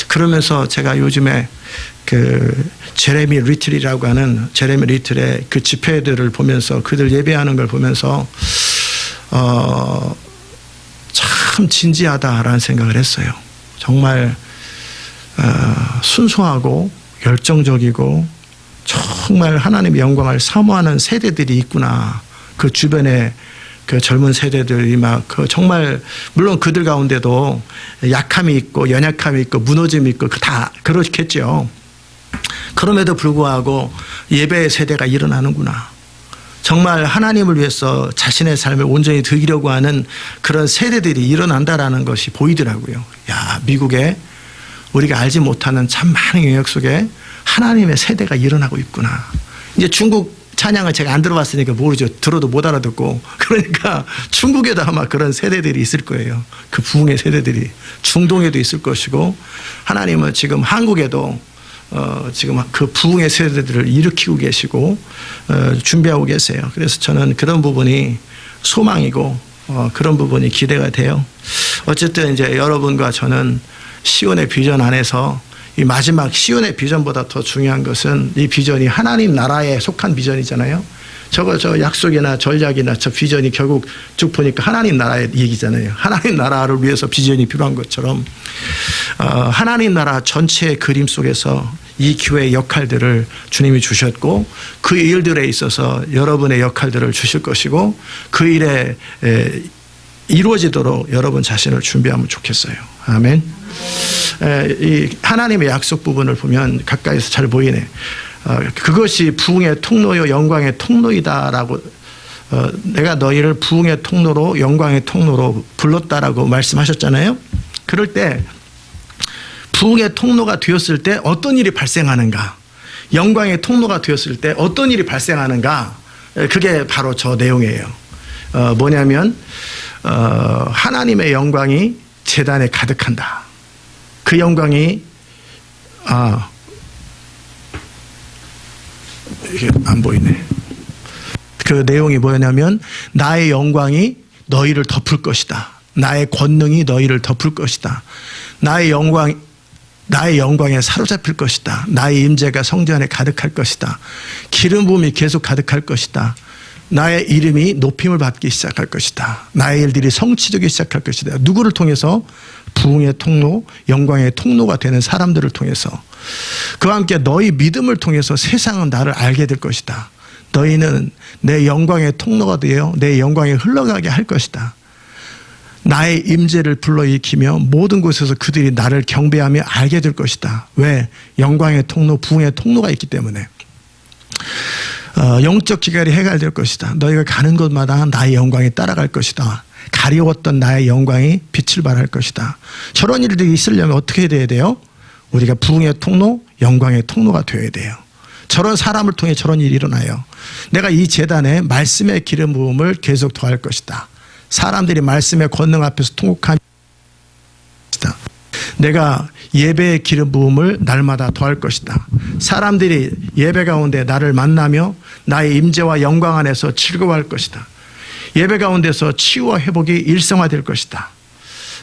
그러면서 제가 요즘에 그 제레미 리틀이라고 하는 제레미 리틀의 그 집회들을 보면서 그들 예배하는 걸 보면서 참 진지하다라는 생각을 했어요. 정말 순수하고 열정적이고 정말 하나님의 영광을 사모하는 세대들이 있구나. 그 주변에 그 젊은 세대들이 막 그 정말 물론 그들 가운데도 약함이 있고 연약함이 있고 무너짐이 있고 다 그렇겠죠. 그럼에도 불구하고 예배의 세대가 일어나는구나. 정말 하나님을 위해서 자신의 삶을 온전히 드리려고 하는 그런 세대들이 일어난다라는 것이 보이더라고요. 야, 미국에 우리가 알지 못하는 참 많은 영역 속에 하나님의 세대가 일어나고 있구나. 이제 중국 찬양을 제가 안 들어봤으니까 모르죠. 들어도 못 알아듣고. 그러니까 중국에도 아마 그런 세대들이 있을 거예요. 그 부흥의 세대들이 중동에도 있을 것이고, 하나님은 지금 한국에도 지금 그 부흥의 세대들을 일으키고 계시고 준비하고 계세요. 그래서 저는 그런 부분이 소망이고 그런 부분이 기대가 돼요. 어쨌든 이제 여러분과 저는 시온의 비전 안에서 이 마지막 시온의 비전보다 더 중요한 것은 이 비전이 하나님 나라에 속한 비전이잖아요. 저 약속이나 전략이나 저 비전이 결국 쭉 보니까 하나님 나라의 얘기잖아요. 하나님 나라를 위해서 비전이 필요한 것처럼 하나님 나라 전체의 그림 속에서 이 교회의 역할들을 주님이 주셨고 그 일들에 있어서 여러분의 역할들을 주실 것이고 그 일에 이루어지도록 여러분 자신을 준비하면 좋겠어요. 아멘. 이 하나님의 약속 부분을 보면 가까이서 잘 보이네. 그것이 부흥의 통로요 영광의 통로이다라고 내가 너희를 부흥의 통로로 영광의 통로로 불렀다라고 말씀하셨잖아요. 그럴 때 부흥의 통로가 되었을 때 어떤 일이 발생하는가, 영광의 통로가 되었을 때 어떤 일이 발생하는가, 그게 바로 저 내용이에요. 뭐냐면 하나님의 영광이 제단에 가득한다. 그 영광이 이게 안 보이네. 그 내용이 뭐냐면 나의 영광이 너희를 덮을 것이다. 나의 권능이 너희를 덮을 것이다. 나의 영광에 사로잡힐 것이다. 나의 임재가 성전 안에 가득할 것이다. 기름 부음이 계속 가득할 것이다. 나의 이름이 높임을 받기 시작할 것이다. 나의 일들이 성취되기 시작할 것이다. 누구를 통해서? 부흥의 통로, 영광의 통로가 되는 사람들을 통해서. 그와 함께 너희 믿음을 통해서 세상은 나를 알게 될 것이다. 너희는 내 영광의 통로가 되어 내 영광이 흘러가게 할 것이다. 나의 임재를 불러일으키며 모든 곳에서 그들이 나를 경배하며 알게 될 것이다. 왜? 영광의 통로, 부흥의 통로가 있기 때문에. 영적 기갈이 해갈될 것이다. 너희가 가는 곳마다 나의 영광이 따라갈 것이다. 가려웠던 나의 영광이 빛을 발할 것이다. 저런 일들이 있으려면 어떻게 돼야 돼요? 우리가 부흥의 통로, 영광의 통로가 되어야 돼요. 저런 사람을 통해 저런 일이 일어나요. 내가 이 제단에 말씀의 기름 부음을 계속 더할 것이다. 사람들이 말씀의 권능 앞에서 통곡하며 내가 예배의 기름 부음을 날마다 더할 것이다. 사람들이 예배 가운데 나를 만나며 나의 임재와 영광 안에서 즐거워할 것이다. 예배 가운데서 치유와 회복이 일성화될 것이다.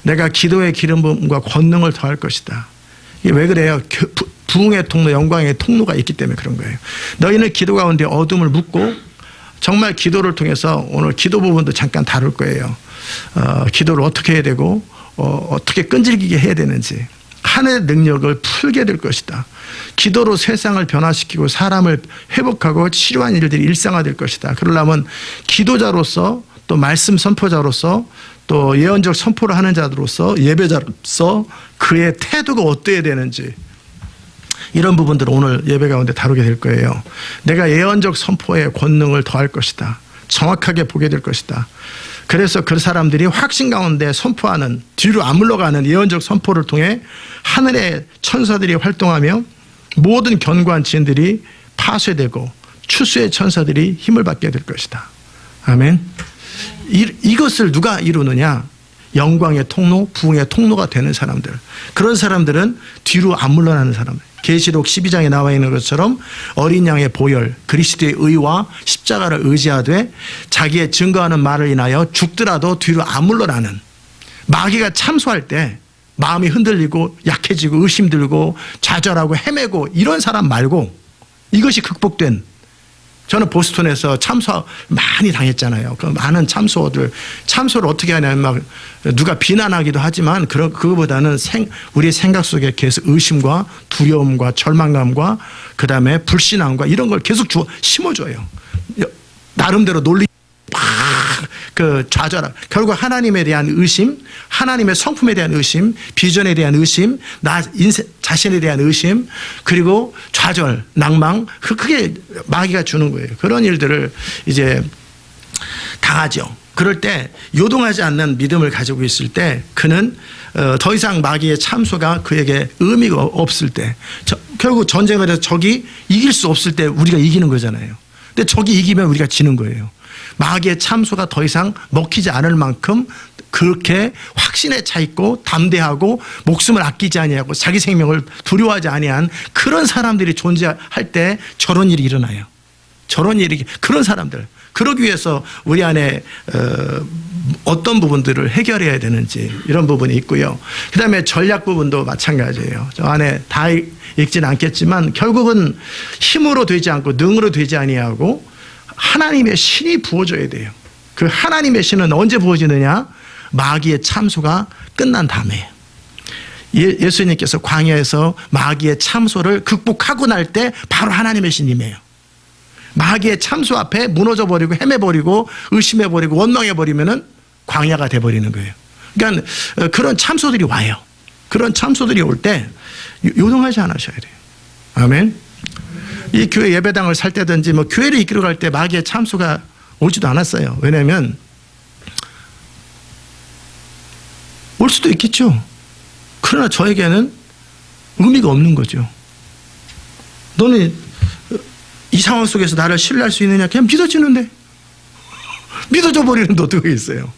내가 기도의 기름 부음과 권능을 더할 것이다. 이게 왜 그래요? 부흥의 통로, 영광의 통로가 있기 때문에 그런 거예요. 너희는 기도 가운데 어둠을 묻고, 정말 기도를 통해서 오늘 기도 부분도 잠깐 다룰 거예요. 기도를 어떻게 해야 되고 어떻게 끈질기게 해야 되는지, 하늘의 능력을 풀게 될 것이다. 기도로 세상을 변화시키고 사람을 회복하고 치료한 일들이 일상화될 것이다. 그러려면 기도자로서, 또 말씀 선포자로서, 또 예언적 선포를 하는 자로서, 예배자로서 그의 태도가 어떠해야 되는지, 이런 부분들을 오늘 예배 가운데 다루게 될 거예요. 내가 예언적 선포의 권능을 더할 것이다. 정확하게 보게 될 것이다. 그래서 그 사람들이 확신 가운데 선포하는, 뒤로 안 물러가는 예언적 선포를 통해 하늘의 천사들이 활동하며 모든 견고한 진들이 파쇄되고 추수의 천사들이 힘을 받게 될 것이다. 아멘. 이것을 누가 이루느냐? 영광의 통로, 부흥의 통로가 되는 사람들. 그런 사람들은 뒤로 안 물러나는 사람들. 계시록 12장에 나와 있는 것처럼 어린 양의 보혈, 그리스도의 의와 십자가를 의지하되 자기의 증거하는 말을 인하여 죽더라도 뒤로 안 물러나는, 마귀가 참소할 때 마음이 흔들리고 약해지고 의심 들고 좌절하고 헤매고 이런 사람 말고, 이것이 극복된, 저는 보스턴에서 참소 많이 당했잖아요. 그 많은 참소를 어떻게 하냐면 막 누가 비난하기도 하지만 그거보다는 우리의 생각 속에 계속 의심과 두려움과 절망감과 그 다음에 불신앙과 이런 걸 계속 심어줘요. 나름대로 논리 좌절함. 결국 하나님에 대한 의심, 하나님의 성품에 대한 의심, 비전에 대한 의심, 나 인생 자신에 대한 의심, 그리고 좌절, 낭망, 그게 마귀가 주는 거예요. 그런 일들을 이제 당하죠. 그럴 때 요동하지 않는 믿음을 가지고 있을 때 그는 더 이상 마귀의 참소가 그에게 의미가 없을 때, 결국 전쟁을 해서 적이 이길 수 없을 때 우리가 이기는 거잖아요. 근데 적이 이기면 우리가 지는 거예요. 마귀의 참소가 더 이상 먹히지 않을 만큼 그렇게 확신에 차 있고 담대하고 목숨을 아끼지 아니하고 자기 생명을 두려워하지 아니한 그런 사람들이 존재할 때 저런 일이 일어나요. 그런 사람들. 그러기 위해서 우리 안에 어떤 부분들을 해결해야 되는지 이런 부분이 있고요. 그 다음에 전략 부분도 마찬가지예요. 저 안에 다 읽지는 않겠지만 결국은 힘으로 되지 않고 능으로 되지 아니하고 하나님의 신이 부어져야 돼요. 그 하나님의 신은 언제 부어지느냐? 마귀의 참소가 끝난 다음에. 예수님께서 광야에서 마귀의 참소를 극복하고 날 때 바로 하나님의 신이 임해요. 마귀의 참소 앞에 무너져버리고 헤매버리고 의심해버리고 원망해버리면은 광야가 돼버리는 거예요. 그러니까 그런 참소들이 와요. 그런 참소들이 올 때 요동하지 않으셔야 돼요. 아멘. 이 교회 예배당을 살 때든지 뭐 교회를 이끌어 갈 때 마귀의 참소가 오지도 않았어요. 왜냐하면 올 수도 있겠죠. 그러나 저에게는 의미가 없는 거죠. 너는 이 상황 속에서 나를 신뢰할 수 있느냐? 그냥 믿어지는데. 믿어져 버리는데 어떻게 있어요?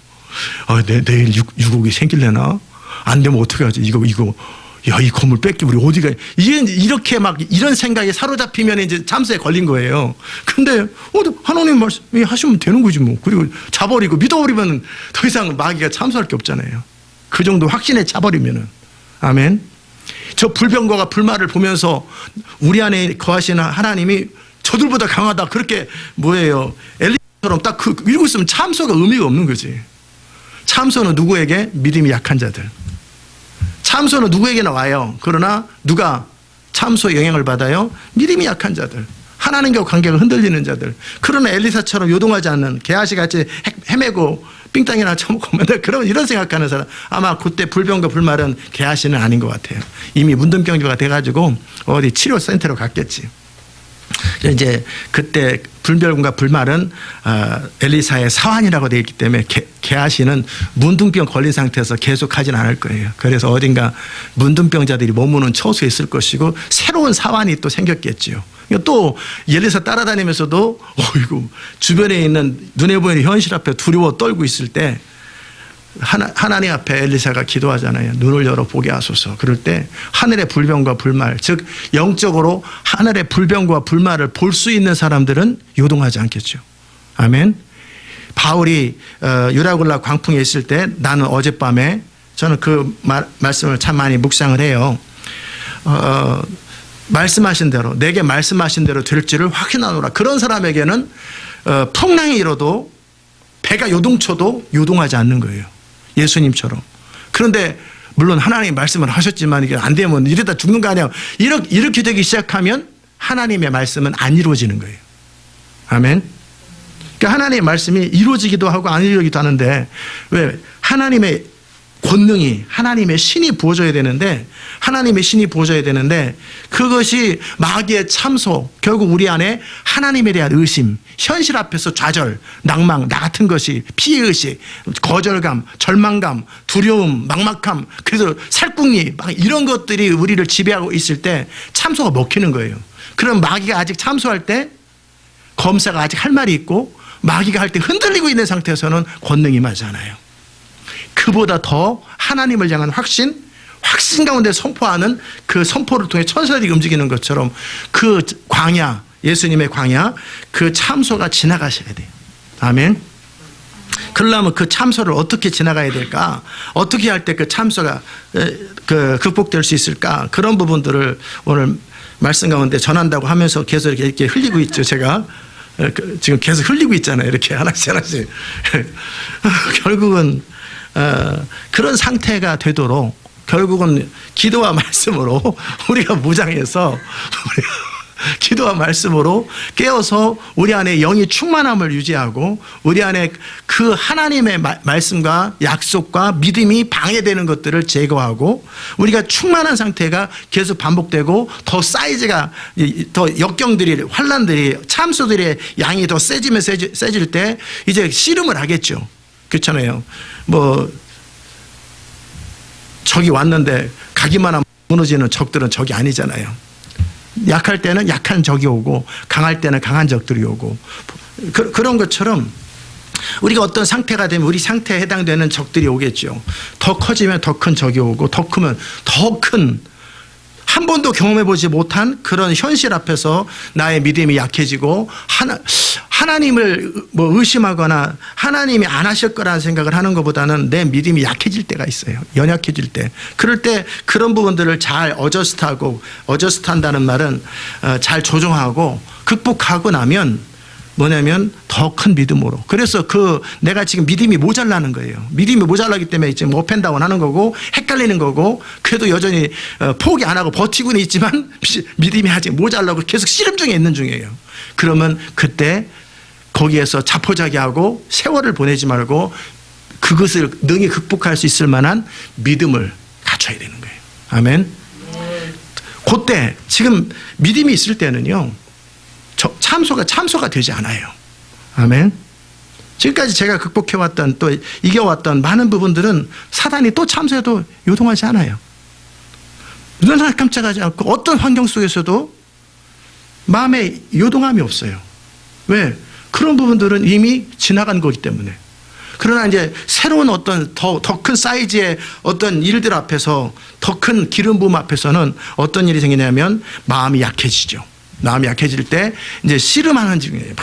내일 6억이 생길래나? 안 되면 어떻게 하지? 이거. 야, 이 건물 뺏기 우리 어디가? 이렇게 막 이런 생각에 사로잡히면 이제 참소에 걸린 거예요. 근데 하나님 말씀이 하시면 되는 거지 뭐. 그리고 자버리고 믿어버리면 더 이상 마귀가 참소할 게 없잖아요. 그 정도 확신에 차버리면은. 아멘. 저 불병거가 불말을 보면서 우리 안에 거하시는 하나님이 저들보다 강하다. 그렇게 엘리야처럼 딱 읽고 있으면 참소가 의미가 없는 거지. 참소는 누구에게? 믿음이 약한 자들. 참소는 누구에게나 와요. 그러나 누가 참소의 영향을 받아요? 믿음이 약한 자들. 하나님과 관계가 흔들리는 자들. 그러나 엘리사처럼 요동하지 않는 게하시같이 헤매고 삥땅이나 쳐먹고 맨날 이런 생각하는 사람, 아마 그때 불병과 불말은 게하시는 아닌 것 같아요. 이미 문둥병자가 돼가지고 어디 치료센터로 갔겠지. 이제 그때 불병과 불말은 엘리사의 사환이라고 되어 있기 때문에 게하시는 문둥병 걸린 상태에서 계속 하진 않을 거예요. 그래서 어딘가 문둥병자들이 머무는 처소에 있을 것이고 새로운 사환이 또 생겼겠지요. 또 엘리사 따라다니면서도 주변에 있는 눈에 보이는 현실 앞에 두려워 떨고 있을 때 하나님 앞에 엘리사가 기도하잖아요. 눈을 열어 보게 하소서. 그럴 때 하늘의 불병과 불말, 즉 영적으로 하늘의 불병과 불말을 볼 수 있는 사람들은 요동하지 않겠죠. 아멘. 바울이 유라굴라 광풍에 있을 때 나는 어젯밤에, 저는 그 말씀을 참 많이 묵상을 해요. 말씀하신 대로, 내게 말씀하신 대로 될 줄을 확신하노라. 그런 사람에게는 풍랑이 일어도 배가 요동쳐도 요동하지 않는 거예요. 예수님처럼. 그런데 물론 하나님이 말씀을 하셨지만 이게 안 되면 이러다 죽는 거 아니야. 이렇게 되기 시작하면 하나님의 말씀은 안 이루어지는 거예요. 아멘. 그러니까 하나님의 말씀이 이루어지기도 하고 안 이루어지기도 하는데, 왜? 하나님의 권능이, 하나님의 신이 부어져야 되는데, 그것이 마귀의 참소, 결국 우리 안에 하나님에 대한 의심, 현실 앞에서 좌절, 낭망, 나 같은 것이, 피해의식, 거절감, 절망감, 두려움, 막막함, 그래서 살궁리, 막 이런 것들이 우리를 지배하고 있을 때 참소가 먹히는 거예요. 그럼 마귀가 아직 참소할 때 검사가 아직 할 말이 있고, 마귀가 할 때 흔들리고 있는 상태에서는 권능이 맞잖아요. 그보다 더 하나님을 향한 확신 가운데 선포하는 그 선포를 통해 천사들이 움직이는 것처럼 그 광야, 예수님의 광야, 그 참소가 지나가셔야 돼요. 아멘. 그러려면 그 참소를 어떻게 지나가야 될까? 어떻게 할 때 그 참소가 극복될 수 있을까? 그런 부분들을 오늘 말씀 가운데 전한다고 하면서 계속 이렇게 흘리고 있죠. 제가 지금 계속 흘리고 있잖아요. 이렇게 하나씩 결국은 그런 상태가 되도록 결국은 기도와 말씀으로 우리가 무장해서 기도와 말씀으로 깨어서 우리 안에 영이 충만함을 유지하고 우리 안에 그 하나님의 말씀과 약속과 믿음이 방해되는 것들을 제거하고 우리가 충만한 상태가 계속 반복되고 더 사이즈가 더 역경들이 환난들이 참소들의 양이 더 세지면 세질 때 이제 씨름을 하겠죠. 그렇잖아요. 뭐 적이 왔는데 가기만 하면 무너지는 적들은 적이 아니잖아요. 약할 때는 약한 적이 오고 강할 때는 강한 적들이 오고 그런 것처럼 우리가 어떤 상태가 되면 우리 상태에 해당되는 적들이 오겠죠. 더 커지면 더 큰 적이 오고 더 크면 더 큰 한 번도 경험해보지 못한 그런 현실 앞에서 나의 믿음이 약해지고 하나님을 뭐 의심하거나 하나님이 안 하실 거라는 생각을 하는 것보다는 내 믿음이 약해질 때가 있어요. 연약해질 때. 그럴 때 그런 부분들을 잘 어저스트한다는 말은 잘 조정하고 극복하고 나면 뭐냐면 더 큰 믿음으로. 그래서 내가 지금 믿음이 모자라는 거예요. 믿음이 모자라기 때문에 지금 업앤다운 하는 거고 헷갈리는 거고 그래도 여전히 포기 안 하고 버티고는 있지만 믿음이 아직 모자라고 계속 씨름 중에 있는 중이에요. 그러면 그때 거기에서 자포자기하고 세월을 보내지 말고 그것을 능히 극복할 수 있을 만한 믿음을 갖춰야 되는 거예요. 아멘. 그때 지금 믿음이 있을 때는요. 참소가 되지 않아요. 아멘. 지금까지 제가 극복해왔던 또 이겨왔던 많은 부분들은 사단이 또 참소해도 요동하지 않아요. 눈 하나 깜짝하지 않고 어떤 환경 속에서도 마음에 요동함이 없어요. 왜? 그런 부분들은 이미 지나간 거기 때문에. 그러나 이제 새로운 어떤 더 큰 사이즈의 어떤 일들 앞에서 더 큰 기름 부음 앞에서는 어떤 일이 생기냐면 마음이 약해지죠. 마음이 약해질 때 이제 씨름하는 중이에요.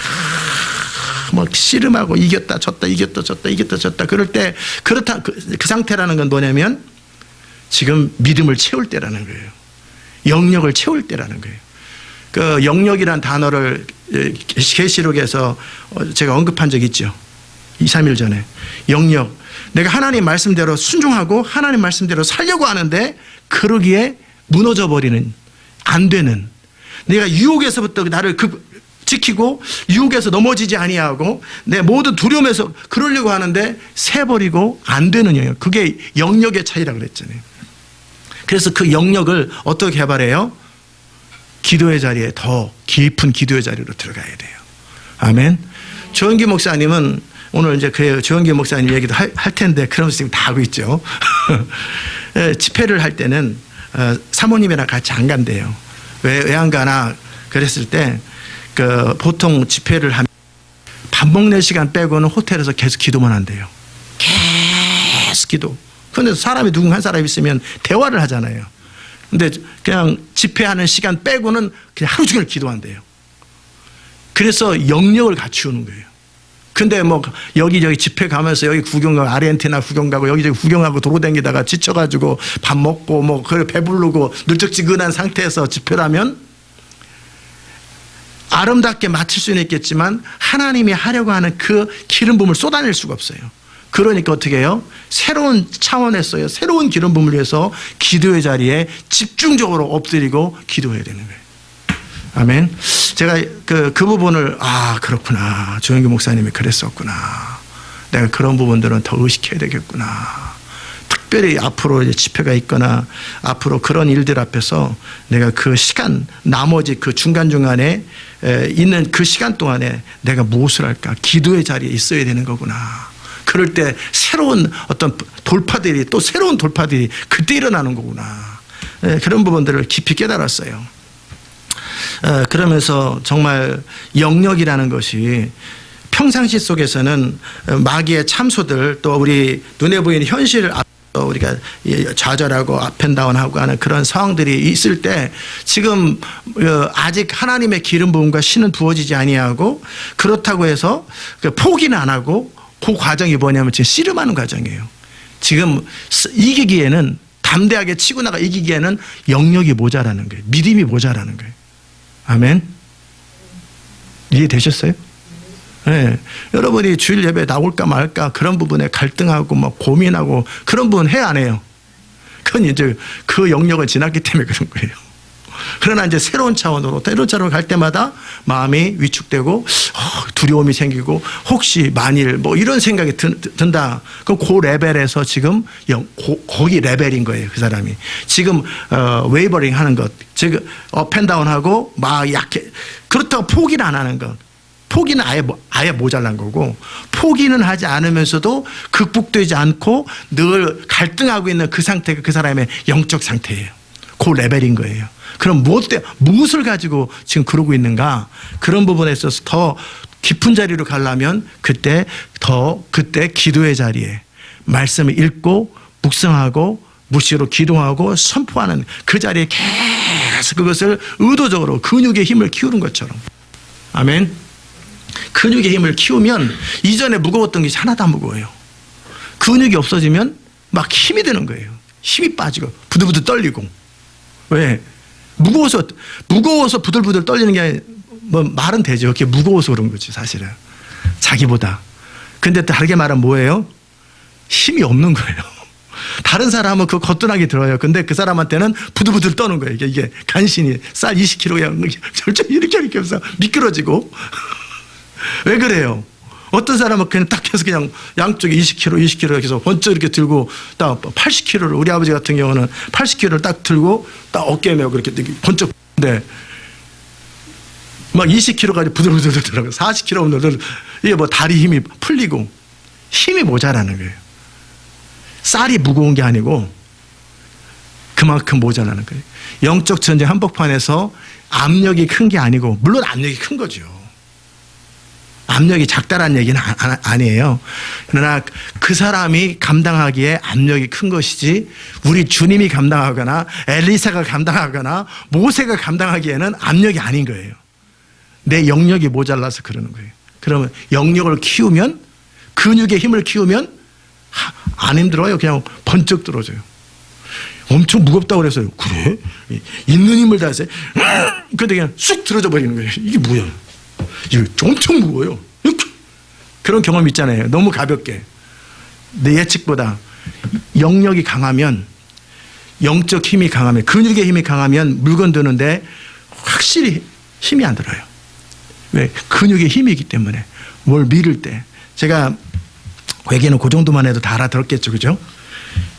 막 씨름하고 이겼다 졌다 이겼다 졌다 이겼다 졌다 그럴 때 그렇다 그 상태라는 건 뭐냐면 지금 믿음을 채울 때라는 거예요. 영역을 채울 때라는 거예요. 그 영역이란 단어를 계시록에서 제가 언급한 적이 있죠. 2, 3일 전에. 영역. 내가 하나님 말씀대로 순종하고 하나님 말씀대로 살려고 하는데 그러기에 무너져 버리는 안 되는 내가 유혹에서부터 나를 지키고 유혹에서 넘어지지 아니하고 내 모든 두려움에서 그러려고 하는데 새버리고 안 되는 영역. 그게 영역의 차이라고 그랬잖아요. 그래서 그 영역을 어떻게 개발해요? 기도의 자리에 더 깊은 기도의 자리로 들어가야 돼요. 아멘. 조은기 목사님은 오늘 이제 그 조은기 목사님 얘기도 할 텐데 그러면서 지금 다 하고 있죠. 집회를 할 때는 사모님이랑 같이 안 간대요. 왜 안 가나 그랬을 때 보통 집회를 하면 밥 먹는 시간 빼고는 호텔에서 계속 기도만 한대요. 계속 기도. 그런데 사람이 누군가 한 사람이 있으면 대화를 하잖아요. 근데 그냥 집회하는 시간 빼고는 그냥 하루 종일 기도한대요. 그래서 영역을 갖추는 거예요. 근데 뭐 여기저기 집회 가면서 여기 구경 가고 아르헨티나 구경 가고 여기저기 구경하고 돌아다니다가 지쳐가지고 밥 먹고 뭐 그래 배부르고 늘적지근한 상태에서 집회를 하면 아름답게 마칠 수는 있겠지만 하나님이 하려고 하는 그 기름 부음을 쏟아낼 수가 없어요. 그러니까 어떻게 해요? 새로운 차원에서요. 새로운 기름 부음을 위해서 기도의 자리에 집중적으로 엎드리고 기도해야 되는 거예요. 아멘. 제가 그 부분을 그렇구나. 조영기 목사님이 그랬었구나. 내가 그런 부분들은 더 의식해야 되겠구나. 특별히 앞으로 이제 집회가 있거나 앞으로 그런 일들 앞에서 내가 그 시간 나머지 그 중간중간에 있는 그 시간 동안에 내가 무엇을 할까? 기도의 자리에 있어야 되는 거구나. 그럴 때 새로운 어떤 돌파들이 또 새로운 돌파들이 그때 일어나는 거구나. 그런 부분들을 깊이 깨달았어요. 그러면서 정말 영역이라는 것이 평상시 속에서는 마귀의 참소들 또 우리 눈에 보이는 현실을 우리가 좌절하고 업앤다운하고 하는 그런 상황들이 있을 때 지금 아직 하나님의 기름 부음과 신은 부어지지 아니하고 그렇다고 해서 포기는 안 하고 그 과정이 뭐냐면 지금 씨름하는 과정이에요. 지금 이기기에는, 담대하게 치고 나가 이기기에는 영역이 모자라는 거예요. 믿음이 모자라는 거예요. 아멘. 이해되셨어요? 네. 여러분이 주일 예배에 나올까 말까 그런 부분에 갈등하고 막 고민하고 그런 부분 해 안 해요? 그건 이제 그 영역을 지났기 때문에 그런 거예요. 그러나 이제 새로운 차원으로 갈 때마다 마음이 위축되고 두려움이 생기고 혹시 만일 뭐 이런 생각이 든다. 그럼 그 레벨에서 지금 거기 레벨인 거예요. 그 사람이 지금 웨이버링 하는 것, 지금 업앤다운 하고 막 약해. 그렇다고 포기는 안 하는 것. 포기는 아예 모자란 거고, 포기는 하지 않으면서도 극복되지 않고 늘 갈등하고 있는 그 상태가 그 사람의 영적 상태예요. 그 레벨인 거예요. 그럼 무엇을 가지고 지금 그러고 있는가? 그런 부분에 있어서 더 깊은 자리로 가려면 그때 기도의 자리에 말씀을 읽고 묵상하고 무시로 기도하고 선포하는 그 자리에 계속 그것을 의도적으로 근육의 힘을 키우는 것처럼. 아멘. 근육의 힘을 키우면 이전에 무거웠던 게 하나도 안 무거워요. 근육이 없어지면 막 힘이 드는 거예요. 힘이 빠지고 부들부들 떨리고. 왜? 무거워서 부들부들 떨리는 게 뭐 말은 되죠. 그게 무거워서 그런 거지 사실은. 자기보다. 근데 다르게 말하면 뭐예요? 힘이 없는 거예요. 다른 사람은 그거 거뜬하게 들어요. 근데 그 사람한테는 부들부들 떠는 거예요. 이게 간신히 쌀 20kg 그냥 절대 이렇게 해서 미끄러지고. 왜 그래요? 어떤 사람은 그냥 딱 해서 그냥 양쪽에 20kg 해서 번쩍 이렇게 들고 딱 80kg를, 우리 아버지 같은 경우는 80kg를 딱 들고 딱 어깨에 메고 그렇게 번쩍. 근데 막 20kg까지 부들부들 들어가고 40kg 오늘 이게 뭐 다리 힘이 풀리고 힘이 모자라는 거예요. 쌀이 무거운 게 아니고 그만큼 모자라는 거예요. 영적 전쟁 한복판에서 압력이 큰 게 아니고, 물론 압력이 큰 거죠. 압력이 작다라는 얘기는 아니에요. 그러나 그 사람이 감당하기에 압력이 큰 것이지, 우리 주님이 감당하거나 엘리사가 감당하거나 모세가 감당하기에는 압력이 아닌 거예요. 내 영역이 모자라서 그러는 거예요. 그러면 영역을 키우면, 근육의 힘을 키우면 안 힘들어요. 그냥 번쩍 들어져요. 엄청 무겁다고 그래서요. 그래? 있는 힘을 다해서 근데 그냥 쑥 들어져 버리는 거예요. 이게 뭐야? 이거 엄청 무거워요. 이렇게. 그런 경험 있잖아요. 너무 가볍게. 내 예측보다 영역이 강하면, 영적 힘이 강하면, 근육의 힘이 강하면 물건 드는데 확실히 힘이 안 들어요. 왜? 근육의 힘이기 때문에. 뭘 밀을 때. 제가 회계는 그 정도만 해도 다 알아들었겠죠. 그죠?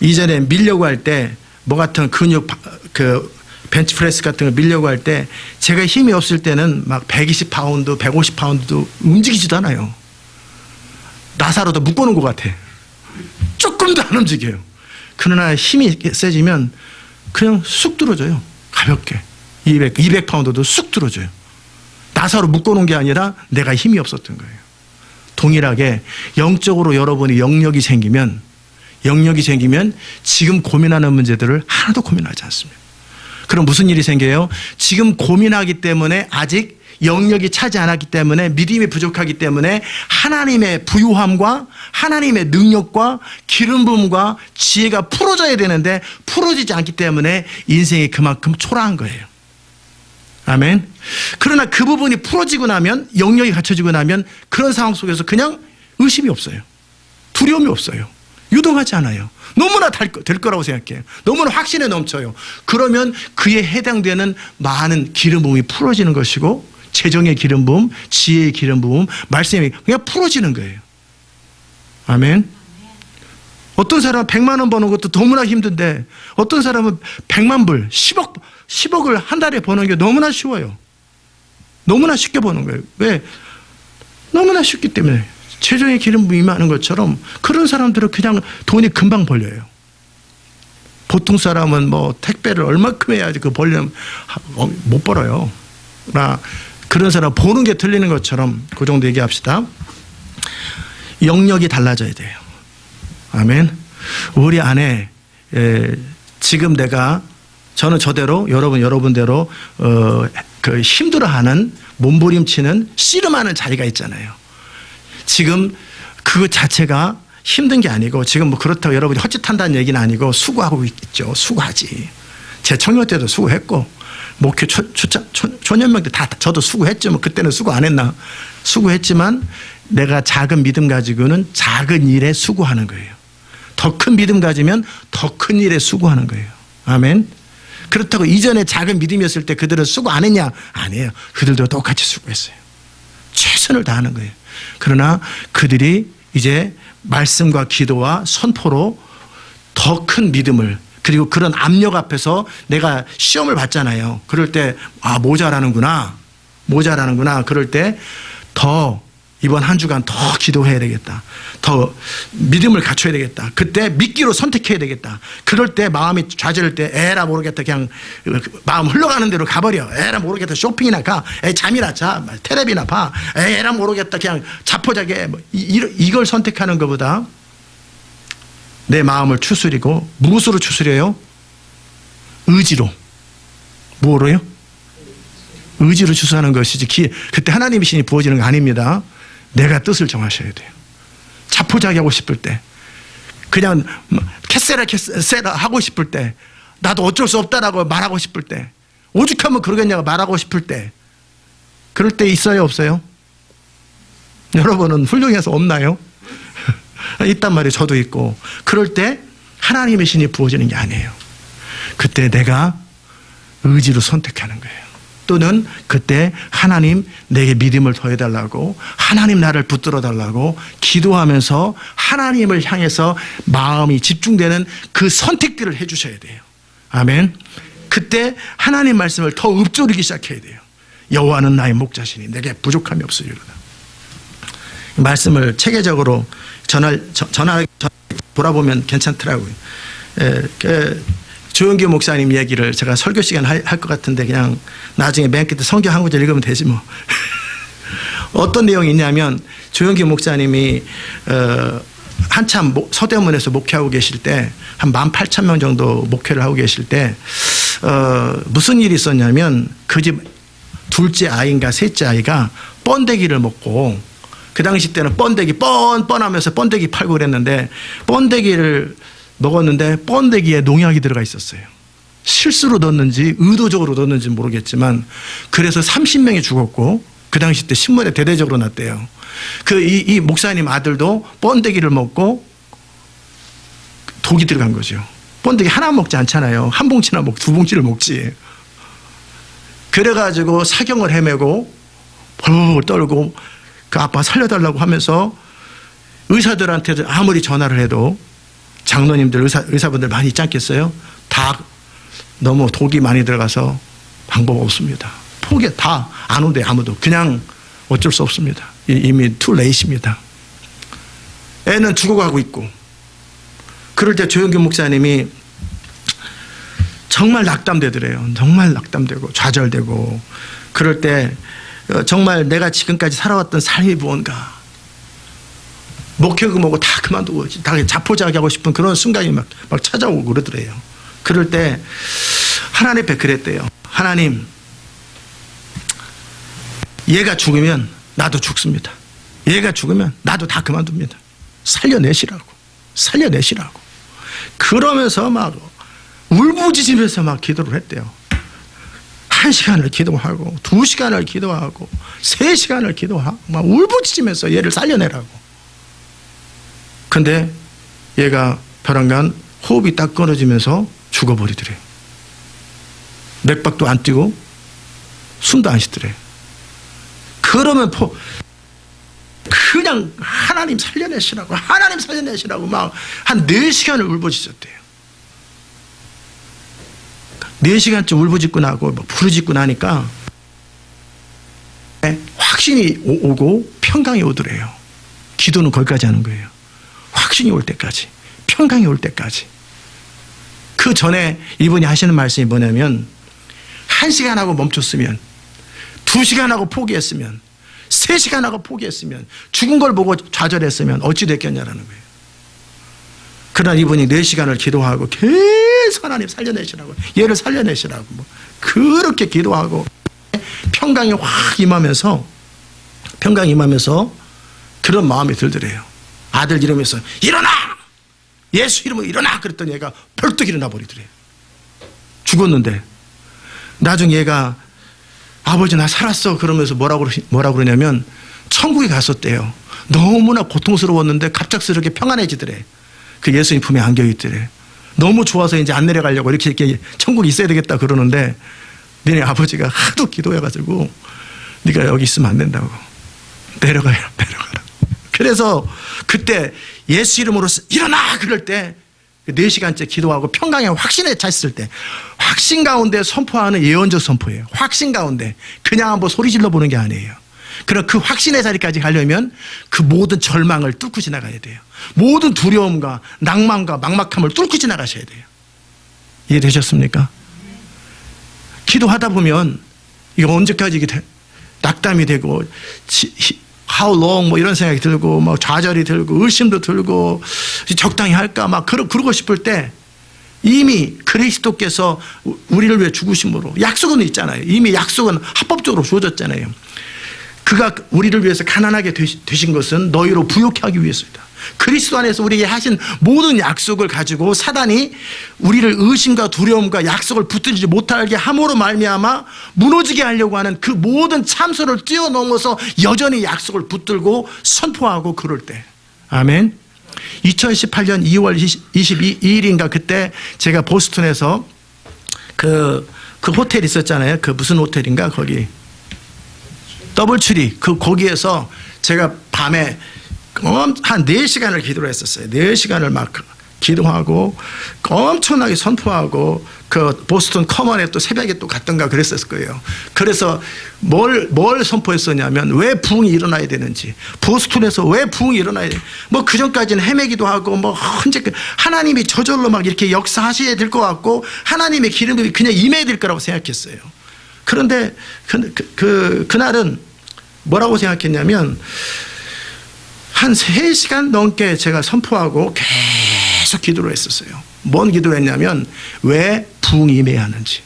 이전에 밀려고 할 때 뭐 같은 근육, 벤치프레스 같은 거 밀려고 할 때 제가 힘이 없을 때는 막 120파운드, 150파운드도 움직이지도 않아요. 나사로도 묶어놓은 것 같아. 조금도 안 움직여요. 그러나 힘이 세지면 그냥 쑥 들어져요. 가볍게. 200파운드도 쑥 들어져요. 나사로 묶어놓은 게 아니라 내가 힘이 없었던 거예요. 동일하게 영적으로 여러분이 영역이 생기면 지금 고민하는 문제들을 하나도 고민하지 않습니다. 그럼 무슨 일이 생겨요? 지금 고민하기 때문에, 아직 영역이 차지 않았기 때문에, 믿음이 부족하기 때문에 하나님의 부유함과 하나님의 능력과 기름 부음과 지혜가 풀어져야 되는데 풀어지지 않기 때문에 인생이 그만큼 초라한 거예요. 아멘. 그러나 그 부분이 풀어지고 나면, 영역이 갖춰지고 나면 그런 상황 속에서 그냥 의심이 없어요. 두려움이 없어요. 유동하지 않아요. 너무나 될 거라고 생각해요. 너무나 확신에 넘쳐요. 그러면 그에 해당되는 많은 기름 부음이 풀어지는 것이고, 재정의 기름 부음, 지혜의 기름 부음, 말씀이 그냥 풀어지는 거예요. 아멘. 어떤 사람은 100만 원 버는 것도 너무나 힘든데, 어떤 사람은 100만 불, 10억을 한 달에 버는 게 너무나 쉬워요. 너무나 쉽게 버는 거예요. 왜? 너무나 쉽기 때문에. 재정의 기름 부음이 임하는 것처럼 그런 사람들은 그냥 돈이 금방 벌려요. 보통 사람은 뭐 택배를 얼마큼 해야지 그 벌려면 못 벌어요. 그러나 그런 사람 보는 게 틀리는 것처럼 그 정도 얘기합시다. 영역이 달라져야 돼요. 아멘. 우리 안에 지금 저는 저대로, 여러분대로 그 힘들어하는, 몸부림치는, 씨름하는 자리가 있잖아요. 지금 그거 자체가 힘든 게 아니고 지금 뭐 그렇다고 여러분이 헛짓한다는 얘기는 아니고 수고하고 있죠. 수고하지. 제 청년 때도 수고했고 목회 초년명 때 다 저도 수고했죠. 뭐 그때는 수고 안 했나. 수고했지만 내가 작은 믿음 가지고는 작은 일에 수고하는 거예요. 더 큰 믿음 가지면 더 큰 일에 수고하는 거예요. 아멘. 그렇다고 이전에 작은 믿음이었을 때 그들은 수고 안 했냐? 아니에요. 그들도 똑같이 수고했어요. 최선을 다하는 거예요. 그러나 그들이 이제 말씀과 기도와 선포로 더 큰 믿음을, 그리고 그런 압력 앞에서 내가 시험을 받잖아요. 그럴 때 모자라는구나. 그럴 때 더 이번 한 주간 더 기도해야 되겠다. 더 믿음을 갖춰야 되겠다. 그때 믿기로 선택해야 되겠다. 그럴 때 마음이 좌절할 때 에라 모르겠다. 그냥 마음 흘러가는 대로 가버려. 에라 모르겠다. 쇼핑이나 가. 잠이나 자. 텔레비나 봐. 에라 모르겠다. 그냥 자포자기해. 이걸 선택하는 것보다 내 마음을 추스리고, 무엇으로 추스려요? 의지로. 뭐로요? 의지로 추스하는 것이지 그때 하나님의 신이 부어지는 거 아닙니다. 내가 뜻을 정하셔야 돼요. 자포자기하고 싶을 때, 그냥 캐세라 하고 싶을 때, 나도 어쩔 수 없다라고 말하고 싶을 때, 오죽하면 그러겠냐고 말하고 싶을 때, 그럴 때 있어요, 없어요? 여러분은 훌륭해서 없나요? 있단 말이에요. 저도 있고. 그럴 때 하나님의 신이 부어지는 게 아니에요. 그때 내가 의지로 선택하는 거예요. 또는 그때 하나님 내게 믿음을 더해달라고, 하나님 나를 붙들어 달라고 기도하면서 하나님을 향해서 마음이 집중되는 그 선택들을 해주셔야 돼요. 아멘. 그때 하나님 말씀을 더 읊조리기 시작해야 돼요. 여호와는 나의 목자시니 내게 부족함이 없으리로다. 말씀을 체계적으로 전화 돌아보면 괜찮더라고요. 조영규 목사님 얘기를 제가 설교 시간 할 것 같은데 그냥 나중에 맨 끝에 성경 한 구절 읽으면 되지 뭐. 어떤 내용이 있냐면, 조영규 목사님이 한참 서대문에서 목회하고 계실 때 한 18,000명 정도 목회를 하고 계실 때 무슨 일이 있었냐면, 그 집 둘째 아이인가 셋째 아이가 번데기를 먹고, 그 당시 때는 번데기 뻔뻔하면서 번데기 팔고 그랬는데, 번데기를 먹었는데 번데기에 농약이 들어가 있었어요. 실수로 넣었는지 의도적으로 넣었는지 모르겠지만, 그래서 30명이 죽었고, 그 당시 때 신문에 대대적으로 났대요. 이 목사님 아들도 번데기를 먹고 독이 들어간 거죠. 번데기 하나 먹지 않잖아요. 한 봉지나 먹고 두 봉지를 먹지. 그래가지고 사경을 헤매고 벌벌 떨고 그 아빠 살려달라고 하면서 의사들한테 아무리 전화를 해도, 장로님들 의사분들 많이 있지 않겠어요? 다 너무 독이 많이 들어가서 방법 없습니다. 포기 다 안 온대. 아무도. 그냥 어쩔 수 없습니다. 이미 too late입니다. 애는 죽어가고 있고. 그럴 때 조영규 목사님이 정말 낙담되더래요. 정말 낙담되고 좌절되고. 그럴 때 정말 내가 지금까지 살아왔던 삶이 무언가, 목회고 뭐고 다 그만두고 다 자포자기하고 싶은 그런 순간이 막 찾아오고 그러더래요. 그럴 때 하나님 앞에 그랬대요. 하나님, 얘가 죽으면 나도 죽습니다. 얘가 죽으면 나도 다 그만둡니다. 살려내시라고. 그러면서 막 울부짖으면서 막 기도를 했대요. 1시간을 기도하고 2시간을 기도하고 3시간을 기도하고 막 울부짖으면서 얘를 살려내라고. 근데 얘가 벼랑간 호흡이 딱 끊어지면서 죽어버리더래요. 맥박도 안 뛰고 숨도 안 쉬더래요. 그러면 그냥 하나님 살려내시라고 막 한 4시간을 울부짖었대요. 4시간쯤 울부짖고 나고 부르짖고 나니까 확신이 오고 평강이 오더래요. 기도는 거기까지 하는 거예요. 확신이 올 때까지, 평강이 올 때까지. 그 전에 이분이 하시는 말씀이 뭐냐면, 1시간 하고 멈췄으면, 2시간 하고 포기했으면, 3시간 하고 포기했으면, 죽은 걸 보고 좌절했으면 어찌 됐겠냐라는 거예요. 그러나 이분이 4시간을 기도하고 계속 하나님 살려내시라고, 얘를 살려내시라고 그렇게 기도하고 평강이 확 임하면서 그런 마음이 들더래요. 아들 이러면서 일어나! 예수 이름으로 일어나! 그랬더니 얘가 벌떡 일어나 버리더래. 죽었는데. 나중에 얘가 아버지 나 살았어 그러면서 뭐라고 그러냐면 천국에 갔었대요. 너무나 고통스러웠는데 갑작스럽게 평안해지더래. 그 예수님 품에 안겨 있더래. 너무 좋아서 이제 안 내려가려고 이렇게 천국에 있어야 되겠다 그러는데 너네 아버지가 하도 기도해가지고 네가 여기 있으면 안 된다고. 내려가라. 그래서 그때 예수 이름으로 일어나! 그럴 때 4시간째 기도하고 평강에 확신에 찼을 때 확신 가운데 선포하는 예언적 선포예요. 확신 가운데 그냥 한번 소리 질러 보는 게 아니에요. 그럼 그 확신의 자리까지 가려면 그 모든 절망을 뚫고 지나가야 돼요. 모든 두려움과 낭만과 막막함을 뚫고 지나가셔야 돼요. 이해되셨습니까? 기도하다 보면 이거 언제까지 이게 낙담이 되고 how long 뭐 이런 생각이 들고 막 좌절이 들고 의심도 들고 적당히 할까 막 그러고 싶을 때 이미 그리스도께서 우리를 위해 죽으심으로 약속은 있잖아요. 이미 약속은 합법적으로 주어졌잖아요. 그가 우리를 위해서 가난하게 되신 것은 너희로 부욕해 하기 위해서이다. 그리스도 안에서 우리에게 하신 모든 약속을 가지고 사단이 우리를 의심과 두려움과 약속을 붙들지 못하게 함으로 말미암아 무너지게 하려고 하는 그 모든 참소를 뛰어넘어서 여전히 약속을 붙들고 선포하고 그럴 때. 아멘. 2018년 2월 22일인가 그때 제가 보스턴에서 그 호텔 있었잖아요. 그 무슨 호텔인가 거기 더블트리 거기에서 제가 밤에 한 4시간을 기도를 했었어요. 4시간을 막 기도하고 엄청나게 선포하고 그 보스턴 커먼에 또 새벽에 또 갔던가 그랬었을 거예요. 그래서 뭘 선포했었냐면 왜 부흥이 일어나야 되는지, 보스턴에서 왜 부흥이 일어나야 되는지, 뭐 그전까지는 헤매기도 하고 뭐 언제 하나님이 저절로 막 이렇게 역사하셔야 될 것 같고 하나님의 기름이 그냥 임해야 될 거라고 생각했어요. 그런데 그날은 뭐라고 생각했냐면 한 3시간 넘게 제가 선포하고 계속 기도를 했었어요. 뭔 기도를 했냐면 왜 부흥이 임해야 하는지,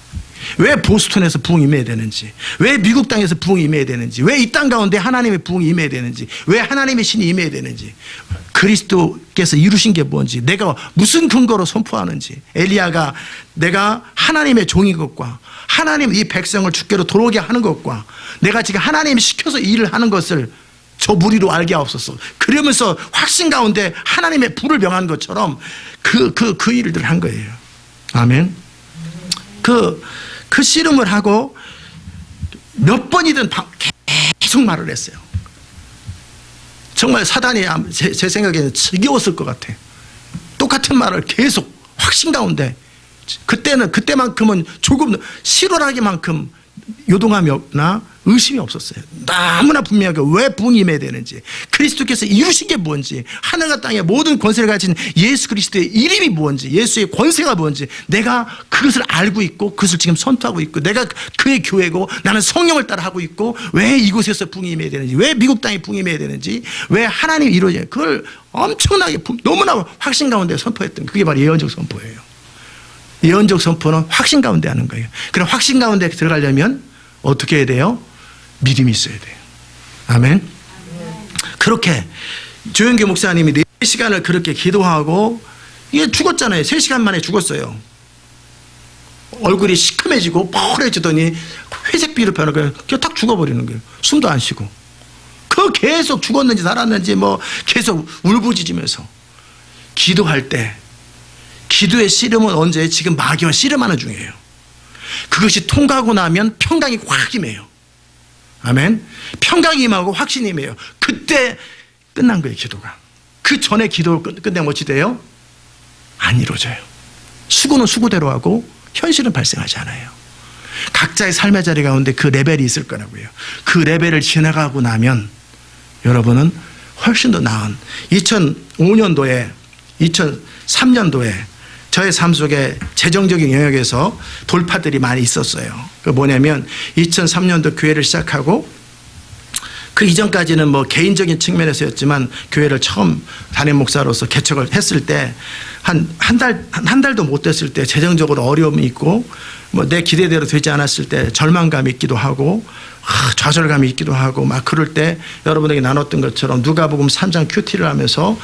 왜 보스턴에서 부흥이 임해야 되는지, 왜 미국 땅에서 부흥이 임해야 되는지, 왜 이 땅 가운데 하나님의 부흥이 임해야 되는지, 왜 하나님의 신이 임해야 되는지, 그리스도께서 이루신 게 뭔지, 내가 무슨 근거로 선포하는지, 엘리야가 내가 하나님의 종인 것과 하나님 이 백성을 주께로 돌아오게 하는 것과 내가 지금 하나님이 시켜서 일을 하는 것을 저 무리로 알게 하옵소서. 그러면서 확신 가운데 하나님의 불을 명한 것처럼 그 일들을 한 거예요. 아멘. 그 씨름을 하고 몇 번이든 계속 말을 했어요. 정말 사단이 제 생각에는 지겨웠을 것 같아. 똑같은 말을 계속 확신 가운데 그때만큼은 조금 실오라기만큼 요동함이 없나 의심이 없었어요. 너무나 분명하게 왜 부흥이 임해야 되는지, 그리스도께서 이루신 게 뭔지, 하늘과 땅의 모든 권세를 가진 예수 그리스도의 이름이 뭔지, 예수의 권세가 뭔지 내가 그것을 알고 있고 그것을 지금 선포하고 있고 내가 그의 교회고 나는 성령을 따라 하고 있고 왜 이곳에서 부흥이 임해야 되는지, 왜 미국 땅에 부흥이 임해야 되는지, 왜 하나님이 이루어져야 그걸 엄청나게 너무나 확신 가운데 선포했던 그게 바로 예언적 선포예요. 예언적 선포는 확신 가운데 하는 거예요. 그럼 확신 가운데 들어가려면 어떻게 해야 돼요? 믿음이 있어야 돼요. 아멘. 그렇게 조영규 목사님이 4시간을 그렇게 기도하고 이게 죽었잖아요. 3시간 만에 죽었어요. 얼굴이 시커매지고 펄해지더니 회색비로 변하고 그냥 딱 죽어버리는 거예요. 숨도 안 쉬고. 그 계속 죽었는지 살았는지 뭐 계속 울부짖으면서 기도할 때, 기도의 씨름은 언제? 지금 마귀와 씨름하는 중이에요. 그것이 통과하고 나면 평강이 확 임해요. 아멘. 평강이 임하고 확신이 임해요. 그때 끝난 거예요. 기도가. 그 전에 기도를 끝내면 어찌 돼요? 안 이루어져요. 수고는 수고대로 하고 현실은 발생하지 않아요. 각자의 삶의 자리 가운데 그 레벨이 있을 거라고요. 그 레벨을 지나가고 나면 여러분은 훨씬 더 나은 2005년도에 2003년도에 저의 삶 속에 재정적인 영역에서 돌파들이 많이 있었어요. 그 뭐냐면 2003년도 교회를 시작하고 그 이전까지는 뭐 개인적인 측면에서였지만 교회를 처음 담임 목사로서 개척을 했을 때 한 달도 못 됐을 때 재정적으로 어려움이 있고 뭐 내 기대대로 되지 않았을 때 절망감이 있기도 하고 좌절감이 있기도 하고 막 그럴 때 여러분에게 나눴던 것처럼 누가복음 3장 큐티를 하면서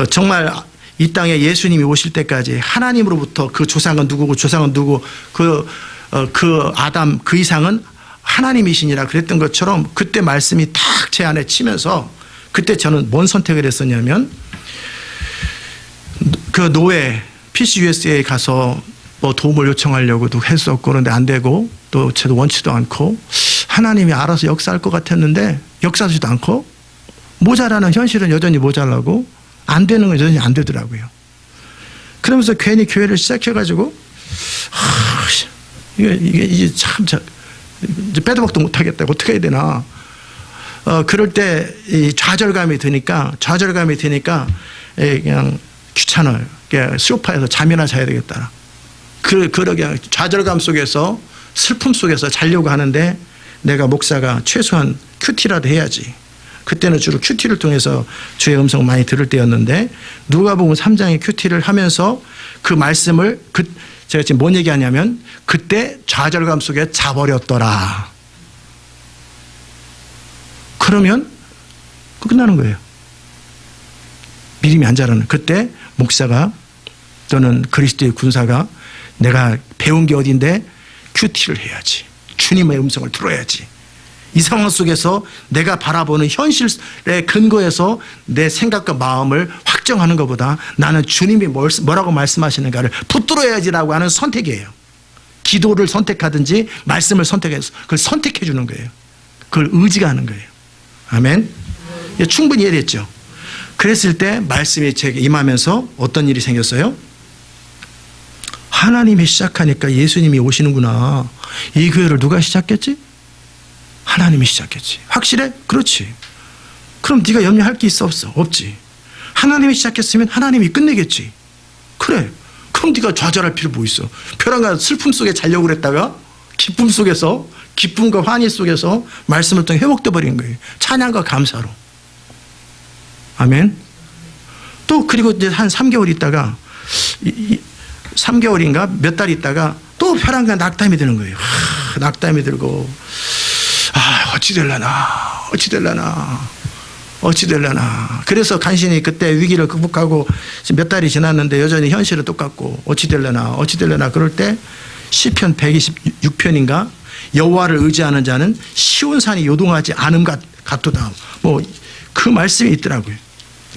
정말 이 땅에 예수님이 오실 때까지 하나님으로부터 그 조상은 누구고 조상은 누구 그 아담 그 이상은 하나님이시니라 그랬던 것처럼 그때 말씀이 딱 제 안에 치면서 그때 저는 뭔 선택을 했었냐면 그 노예 PCUSA에 가서 뭐 도움을 요청하려고도 했었고 그런데 안 되고 또 저도 원치도 않고 하나님이 알아서 역사할 것 같았는데 역사하지도 않고 모자라는 현실은 여전히 모자라고 안 되는 건 여전히 안 되더라고요. 그러면서 괜히 교회를 시작해가지고 이게 참 이제 빼도 박도 못하겠다. 어떻게 해야 되나. 그럴 때 이 좌절감이 드니까 그냥 귀찮아요. 소파에서 잠이나 자야 되겠다. 그러게 좌절감 속에서 슬픔 속에서 자려고 하는데 내가 목사가 최소한 큐티라도 해야지. 그때는 주로 큐티를 통해서 주의 음성을 많이 들을 때였는데 누가복음 3장의 큐티를 하면서 그 말씀을 제가 지금 뭔 얘기하냐면 그때 좌절감 속에 자버렸더라. 그러면 끝나는 거예요. 믿음이 안 자라는. 그때 목사가 또는 그리스도의 군사가 내가 배운 게 어딘데 큐티를 해야지. 주님의 음성을 들어야지. 이 상황 속에서 내가 바라보는 현실의 근거에서 내 생각과 마음을 확정하는 것보다 나는 주님이 뭐라고 말씀하시는가를 붙들어야지라고 하는 선택이에요. 기도를 선택하든지 말씀을 선택해서 그걸 선택해 주는 거예요. 그걸 의지하는 거예요. 아멘. 충분히 이해됐죠. 그랬을 때 말씀이 제게 임하면서 어떤 일이 생겼어요? 하나님이 시작하니까 예수님이 오시는구나. 이 교회를 누가 시작했지? 하나님이 시작했지. 확실해? 그렇지. 그럼 네가 염려할 게 있어 없어? 없지. 하나님이 시작했으면 하나님이 끝내겠지. 그래. 그럼 네가 좌절할 필요 뭐 있어? 벼랑간 슬픔 속에 자려고 그랬다가 기쁨 속에서 기쁨과 환희 속에서 말씀을 통해 회복돼 버리는 거예요. 찬양과 감사로. 아멘. 또 그리고 이제 한 3개월 있다가 3개월인가 몇 달 있다가 또 벼랑간 낙담이 드는 거예요. 낙담이 들고 어찌 될라나. 그래서 간신히 그때 위기를 극복하고 몇 달이 지났는데 여전히 현실은 똑같고 어찌 될라나. 그럴 때 시편 126편인가 여호와를 의지하는 자는 시온산이 요동하지 않음 같도다. 뭐 그 말씀이 있더라고요.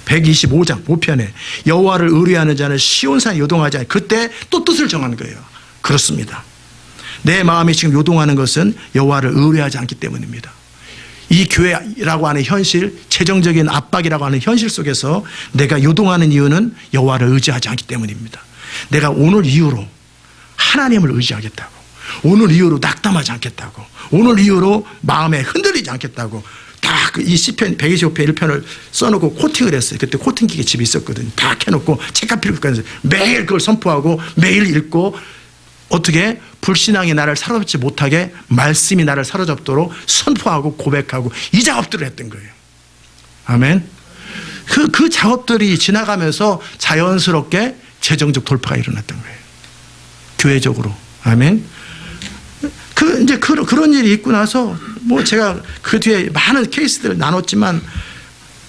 125장 5편에 여호와를 의뢰하는 자는 시온산이 요동하지 않아. 그때 또 뜻을 정하는 거예요. 그렇습니다. 내 마음이 지금 요동하는 것은 여호와를 의뢰하지 않기 때문입니다. 이 교회라고 하는 현실, 재정적인 압박이라고 하는 현실 속에서 내가 요동하는 이유는 여호와를 의지하지 않기 때문입니다. 내가 오늘 이후로 하나님을 의지하겠다고, 오늘 이후로 낙담하지 않겠다고, 오늘 이후로 마음에 흔들리지 않겠다고 딱 이 시편 125편 1편을 써놓고 코팅을 했어요. 그때 코팅기계 집에 있었거든요. 다 해놓고 책가피를 긋고 매일 그걸 선포하고 매일 읽고 어떻게 불신앙이 나를 사로잡지 못하게 말씀이 나를 사로잡도록 선포하고 고백하고 이 작업들을 했던 거예요. 아멘. 그 작업들이 지나가면서 자연스럽게 재정적 돌파가 일어났던 거예요. 교회적으로. 아멘. 이제 그런 일이 있고 나서 뭐 제가 그 뒤에 많은 케이스들을 나눴지만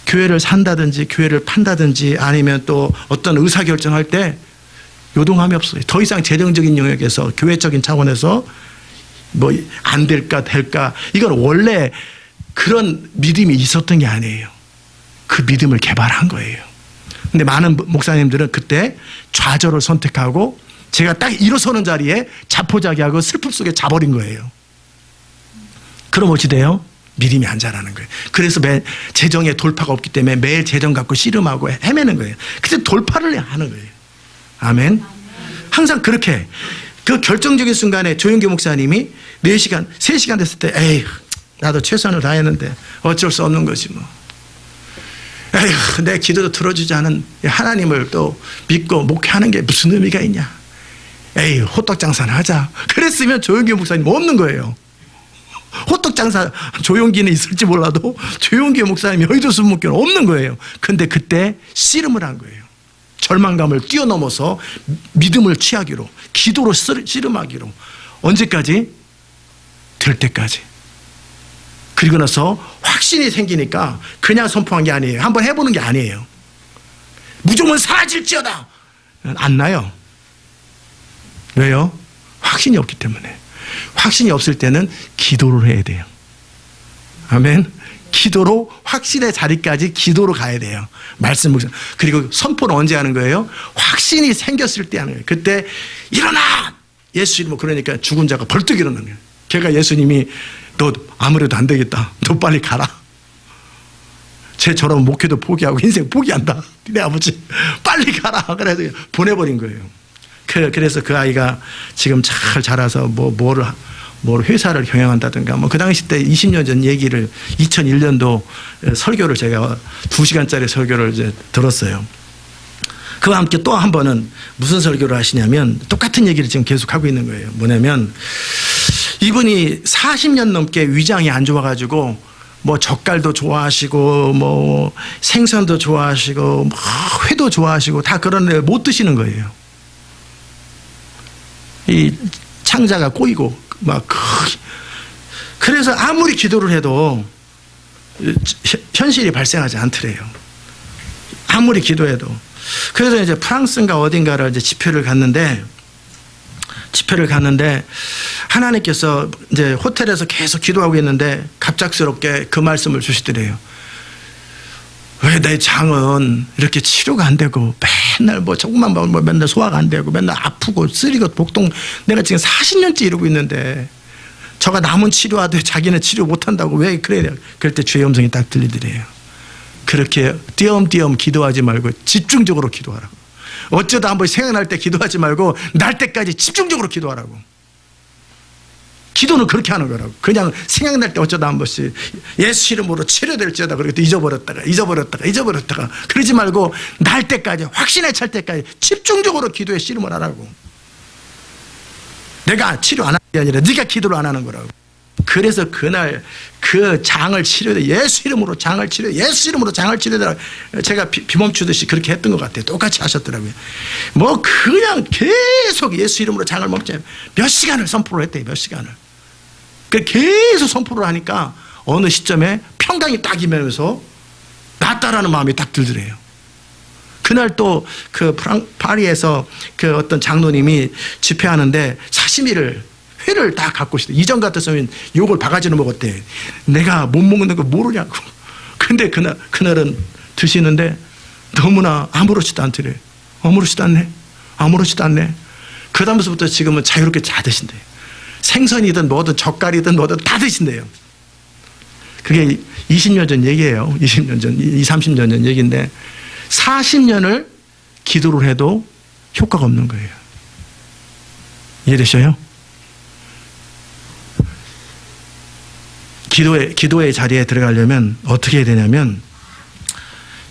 교회를 산다든지 교회를 판다든지 아니면 또 어떤 의사결정할 때 요동함이 없어요. 더 이상 재정적인 영역에서 교회적인 차원에서 뭐 안 될까 될까 이건 원래 그런 믿음이 있었던 게 아니에요. 그 믿음을 개발한 거예요. 근데 많은 목사님들은 그때 좌절을 선택하고 제가 딱 일어서는 자리에 자포자기하고 슬픔 속에 자버린 거예요. 그럼 어찌 돼요? 믿음이 안 자라는 거예요. 그래서 재정에 돌파가 없기 때문에 매일 재정 갖고 씨름하고 헤매는 거예요. 그래서 돌파를 하는 거예요. 아멘. 항상 그렇게 그 결정적인 순간에 조용기 목사님이 4시간, 3시간 됐을 때 에이 나도 최선을 다했는데 어쩔 수 없는 거지 뭐. 에휴 내 기도도 들어주지 않은 하나님을 또 믿고 목회하는 게 무슨 의미가 있냐. 에이 호떡 장사나 하자. 그랬으면 조용기 목사님 없는 거예요. 호떡 장사 조용기는 있을지 몰라도 조용기 목사님이 여의도 순목교는 없는 거예요. 근데 그때 씨름을 한 거예요. 절망감을 뛰어넘어서 믿음을 취하기로, 기도로 씨름하기로. 언제까지? 될 때까지. 그리고 나서 확신이 생기니까 그냥 선포한 게 아니에요. 한번 해보는 게 아니에요. 무조건 사라질지어다. 안 나요. 왜요? 확신이 없기 때문에. 확신이 없을 때는 기도를 해야 돼요. 아멘. 기도로 확신의 자리까지 기도로 가야 돼요. 말씀을. 그리고 선포는 언제 하는 거예요? 확신이 생겼을 때 하는 거예요. 그때 일어나! 예수 이름으로. 그러니까 죽은 자가 벌떡 일어나는 거예요. 걔가 예수님이 너 아무래도 안 되겠다. 너 빨리 가라. 쟤처럼 목회도 포기하고 인생 포기한다. 내 아버지 빨리 가라. 그래서 보내버린 거예요. 그래서 그 아이가 지금 잘 자라서 뭐를 회사를 경영한다든가 그 당시 때 20년 전 얘기를 2001년도 설교를 제가 2시간짜리 설교를 이제 들었어요. 그와 함께 또 한 번은 무슨 설교를 하시냐면 똑같은 얘기를 지금 계속 하고 있는 거예요. 뭐냐면 이분이 40년 넘게 위장이 안 좋아가지고 젓갈도 좋아하시고 생선도 좋아하시고 회도 좋아하시고 다 그런데 못 드시는 거예요. 이 창자가 꼬이고 그래서 아무리 기도를 해도 현실이 발생하지 않더래요. 아무리 기도해도. 그래서 이제 프랑스인가 어딘가를 이제 집회를 갔는데 하나님께서 이제 호텔에서 계속 기도하고 있는데 갑작스럽게 그 말씀을 주시더래요. 왜 내 장은 이렇게 치료가 안 되고 맨날 조금만 먹으면 맨날 소화가 안 되고 맨날 아프고 쓰리고 복통 내가 지금 40년째 이러고 있는데 저가 남은 치료하되 자기는 치료 못한다고 왜 그래요? 그럴 때 주의 음성이 딱 들리더래요. 그렇게 띄엄띄엄 기도하지 말고 집중적으로 기도하라고. 어쩌다 한번 생각날 때 기도하지 말고 날 때까지 집중적으로 기도하라고. 기도는 그렇게 하는 거라고. 그냥 생각날 때 어쩌다 한 번씩 예수 이름으로 치료될지어다 그렇게 잊어버렸다가 그러지 말고 날 때까지 확신에 찰 때까지 집중적으로 기도에 씨름을 하라고. 내가 치료 안 하는 게 아니라 네가 기도를 안 하는 거라고. 그래서 그날 그 장을 치료해 예수 이름으로 장을 치료해라. 제가 비 멈추듯이 그렇게 했던 것 같아요. 똑같이 하셨더라고요. 그냥 계속 예수 이름으로 장을 멈춰 몇 시간을 선포를 했대요. 몇 시간을. 계속 선포를 하니까 어느 시점에 평강이 딱 임하면서 낫다라는 마음이 딱 들더래요. 그날 또 파리에서 어떤 장로님이 집회하는데 사시미를 회를 다 갖고 오시대. 이전 같았으면 욕을 바가지로 먹었대. 내가 못 먹는 거 모르냐고. 근데 그날은 드시는데 너무나 아무렇지도 않더래. 아무렇지도 않네. 그 다음부터 지금은 자유롭게 다 드신대. 생선이든 젓갈이든 다 드신대요. 그게 20년 전 얘기예요. 20년 전, 30년 전 얘기인데 40년을 기도를 해도 효과가 없는 거예요. 이해되셔요? 기도의 자리에 들어가려면 어떻게 해야 되냐면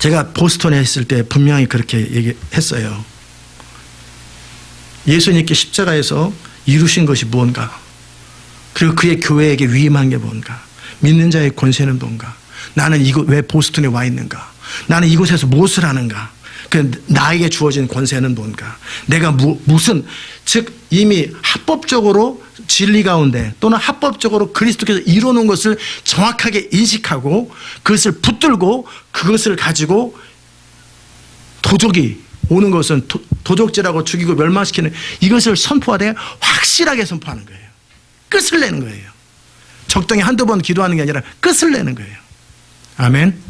제가 보스턴에 있을 때 분명히 그렇게 얘기했어요. 예수님께 십자가에서 이루신 것이 무언가, 그리고 그의 교회에게 위임한 게 뭔가, 믿는 자의 권세는 뭔가, 나는 왜 보스턴에 와 있는가, 나는 이곳에서 무엇을 하는가, 나에게 주어진 권세는 뭔가, 내가 즉 이미 합법적으로 진리 가운데 또는 합법적으로 그리스도께서 이루는 것을 정확하게 인식하고 그것을 붙들고 그것을 가지고 도적이 오는 것은 도적질하고 죽이고 멸망시키는 이것을 선포하되 확실하게 선포하는 거예요. 끝을 내는 거예요. 적당히 한두 번 기도하는 게 아니라 끝을 내는 거예요. 아멘.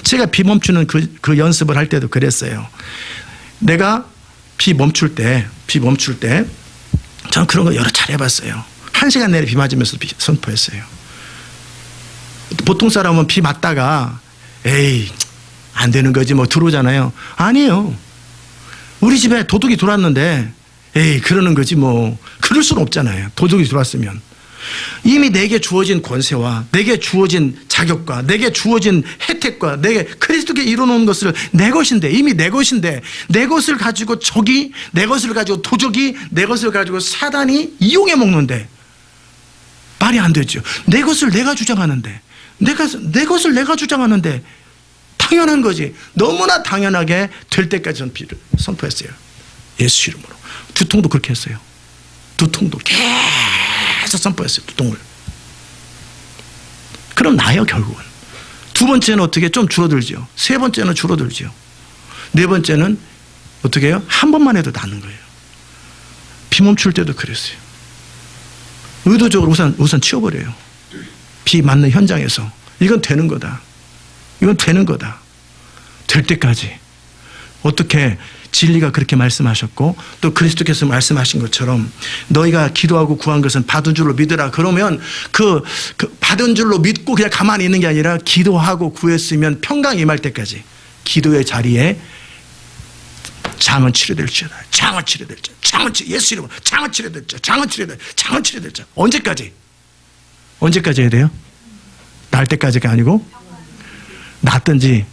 제가 비 멈추는 그 연습을 할 때도 그랬어요. 내가 비 멈출 때 저는 그런 거 여러 차례 해봤어요. 1시간 내내 비 맞으면서 선포했어요. 보통 사람은 비 맞다가 에이 안 되는 거지 들어오잖아요. 아니에요. 우리 집에 도둑이 들어왔는데 에이 그러는 거지 그럴 수는 없잖아요. 도둑이 들어왔으면. 이미 내게 주어진 권세와 내게 주어진 자격과 내게 주어진 혜택과 내게 그리스도께 이루어놓은 것을 내 것인데, 이미 내 것인데, 내 것을 가지고 적이, 내 것을 가지고 도적이, 내 것을 가지고 사단이 이용해 먹는데 말이 안 되죠. 내 것을 내가 주장하는데, 내 것을 내가 주장하는데 당연한 거지. 너무나 당연하게 될 때까지 전 비를 선포했어요. 예수 이름으로. 두통도 그렇게 했어요. 두통도 계속 선포했어요. 두통을. 그럼 나요, 결국은. 두 번째는 어떻게 좀 줄어들죠. 세 번째는 줄어들죠. 네 번째는 어떻게 해요? 한 번만 해도 낫는 거예요. 비 멈출 때도 그랬어요. 의도적으로 우선 치워버려요. 비 맞는 현장에서. 이건 되는 거다. 이건 되는 거다. 될 때까지. 어떻게 진리가 그렇게 말씀하셨고 또 그리스도께서 말씀하신 것처럼 너희가 기도하고 구한 것은 받은 줄로 믿으라. 그러면 그 받은 줄로 믿고 그냥 가만히 있는 게 아니라 기도하고 구했으면 평강 임할 때까지 기도의 자리에 장은 치료될지어다. 장은 치료될지어다. 장은 예수 이름으로 장은 치료될지어다. 장은 치료될지어다. 장은 치료될지어다. 언제까지? 언제까지 해야 돼요? 날 때까지가 아니고 낫든지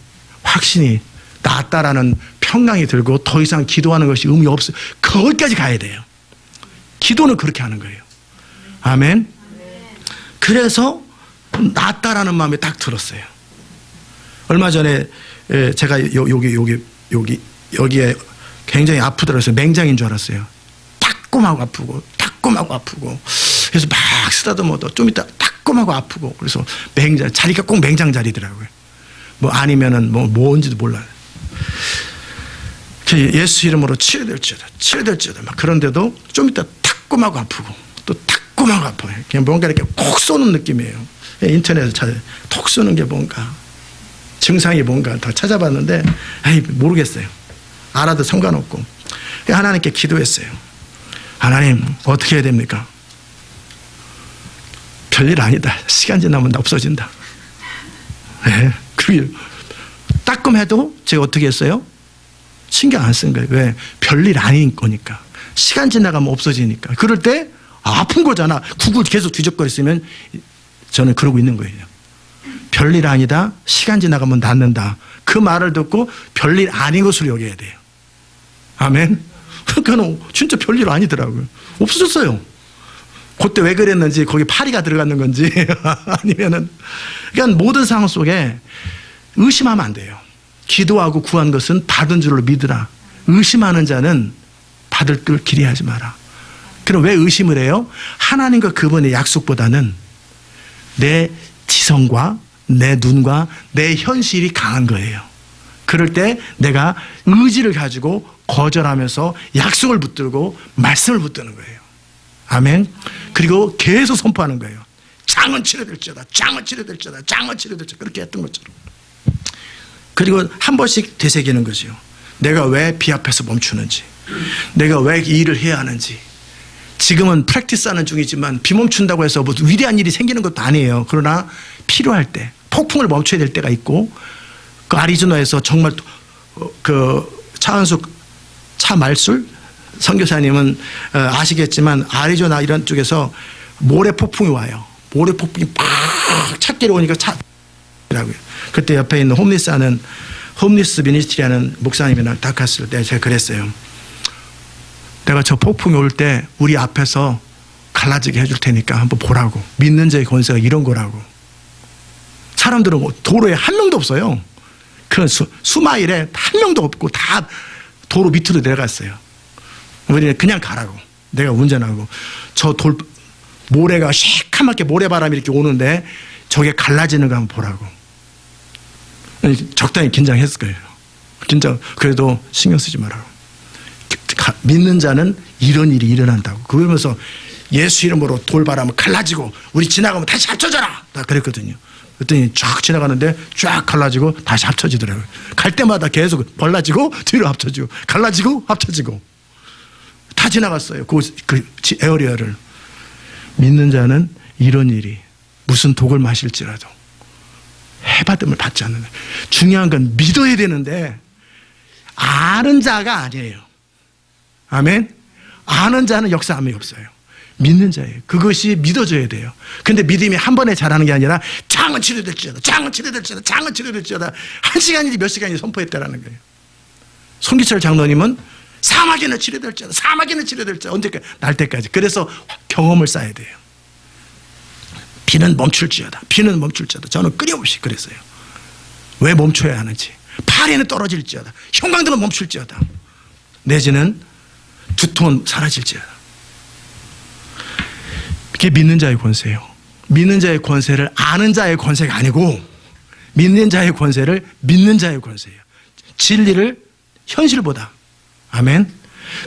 확신이 낫다라는 평강이 들고 더 이상 기도하는 것이 의미 없어요. 거기까지 가야 돼요. 기도는 그렇게 하는 거예요. 아멘. 그래서 낫다라는 마음이 딱 들었어요. 얼마 전에 제가 여기에 굉장히 아프더라고요. 그래서 맹장인 줄 알았어요. 따끔하고 아프고 그래서 막 쓰다듬어도 좀 이따 따끔하고 아프고 그래서 맹장 자리가 꼭 맹장 자리더라고요. 뭐 아니면은 뭔지도 몰라요. 예수 이름으로 치료될지어다 막 그런데도 좀 이따 따끔하고 아프고 또 따끔하고 아파요. 그냥 뭔가 이렇게 콕 쏘는 느낌이에요. 인터넷에서 톡 쏘는 게 뭔가 증상이 뭔가 다 찾아봤는데 모르겠어요. 알아도 상관없고 하나님께 기도했어요. 하나님 어떻게 해야 됩니까? 별일 아니다. 시간 지나면 다 없어진다. 네. 그게 따끔해도 제가 어떻게 했어요? 신경 안 쓴 거예요. 왜? 별일 아닌 거니까. 시간 지나가면 없어지니까. 그럴 때 아픈 거잖아. 구글 계속 뒤적거렸으면 저는 그러고 있는 거예요. 별일 아니다. 시간 지나가면 낫는다. 그 말을 듣고 별일 아닌 것으로 여겨야 돼요. 아멘. 그러니까 진짜 별일 아니더라고요. 없어졌어요. 그때 왜 그랬는지 거기 파리가 들어갔는 건지 아니면은 그러니까 모든 상황 속에 의심하면 안 돼요. 기도하고 구한 것은 받은 줄로 믿으라. 의심하는 자는 받을 걸 기대하지 마라. 그럼 왜 의심을 해요? 하나님과 그분의 약속보다는 내 지성과 내 눈과 내 현실이 강한 거예요. 그럴 때 내가 의지를 가지고 거절하면서 약속을 붙들고 말씀을 붙드는 거예요. 아멘. 그리고 계속 선포하는 거예요. 장은 치료될지어다. 장은 치료될지어다. 장은 치료될지어다. 그렇게 했던 것처럼. 그리고 한 번씩 되새기는 거죠. 내가 왜 비 앞에서 멈추는지, 내가 왜 이 일을 해야 하는지. 지금은 프랙티스 하는 중이지만 비 멈춘다고 해서 뭐 위대한 일이 생기는 것도 아니에요. 그러나 필요할 때 폭풍을 멈춰야 될 때가 있고, 그 아리조나에서 정말 그 차은숙 차말술 선교사님은 아시겠지만 아리조나 이런 쪽에서 모래 폭풍이 와요. 모래 폭풍이 팍 찻길에 오니까 차라고요. 그때 옆에 있는 홈리스 미니스트리하는 목사님이랑 딱 갔을 때 제가 그랬어요. 내가 저 폭풍이 올 때 우리 앞에서 갈라지게 해줄 테니까 한번 보라고. 믿는 자의 권세가 이런 거라고. 사람들은 도로에 한 명도 없어요. 그 수마일에 한 명도 없고 다 도로 밑으로 내려갔어요. 우리는 그냥 가라고. 내가 운전하고 저 모래가 시커멓게 모래바람이 이렇게 오는데 저게 갈라지는 거 한번 보라고. 적당히 긴장했을 거예요. 그래도 신경 쓰지 말라고. 믿는 자는 이런 일이 일어난다고. 그러면서 예수 이름으로 돌바람을 갈라지고 우리 지나가면 다시 합쳐져라. 나 그랬거든요. 그랬더니 쫙 지나가는데 쫙 갈라지고 다시 합쳐지더라고요. 갈 때마다 계속 벌라지고 뒤로 합쳐지고 갈라지고 합쳐지고 다 지나갔어요. 그 에어리어를. 믿는 자는 이런 일이 무슨 독을 마실지라도 해받음을 받지 않는다. 중요한 건 믿어야 되는데 아는 자가 아니에요. 아멘. 아는 자는 역사함이 없어요. 믿는 자예요. 그것이 믿어져야 돼요. 근데 믿음이 한 번에 자라는 게 아니라 장은 치료될지어다. 장은 치료될지어다. 장은 치료될지어다. 한 시간이지 몇 시간이 선포했다라는 거예요. 송기철 장로님은 사마귀는 치료될지어다. 사마귀는 치료될지어다. 언제까지? 날 때까지. 그래서 경험을 쌓아야 돼요. 비는 멈출지어다. 비는 멈출지어다. 저는 끊임없이 그랬어요. 왜 멈춰야 하는지. 파리는 떨어질지어다. 형광등은 멈출지어다. 내지는 두통은 사라질지어다. 그게 믿는 자의 권세예요. 믿는 자의 권세를 아는 자의 권세가 아니고 믿는 자의 권세를 믿는 자의 권세예요. 진리를 현실보다. 아멘.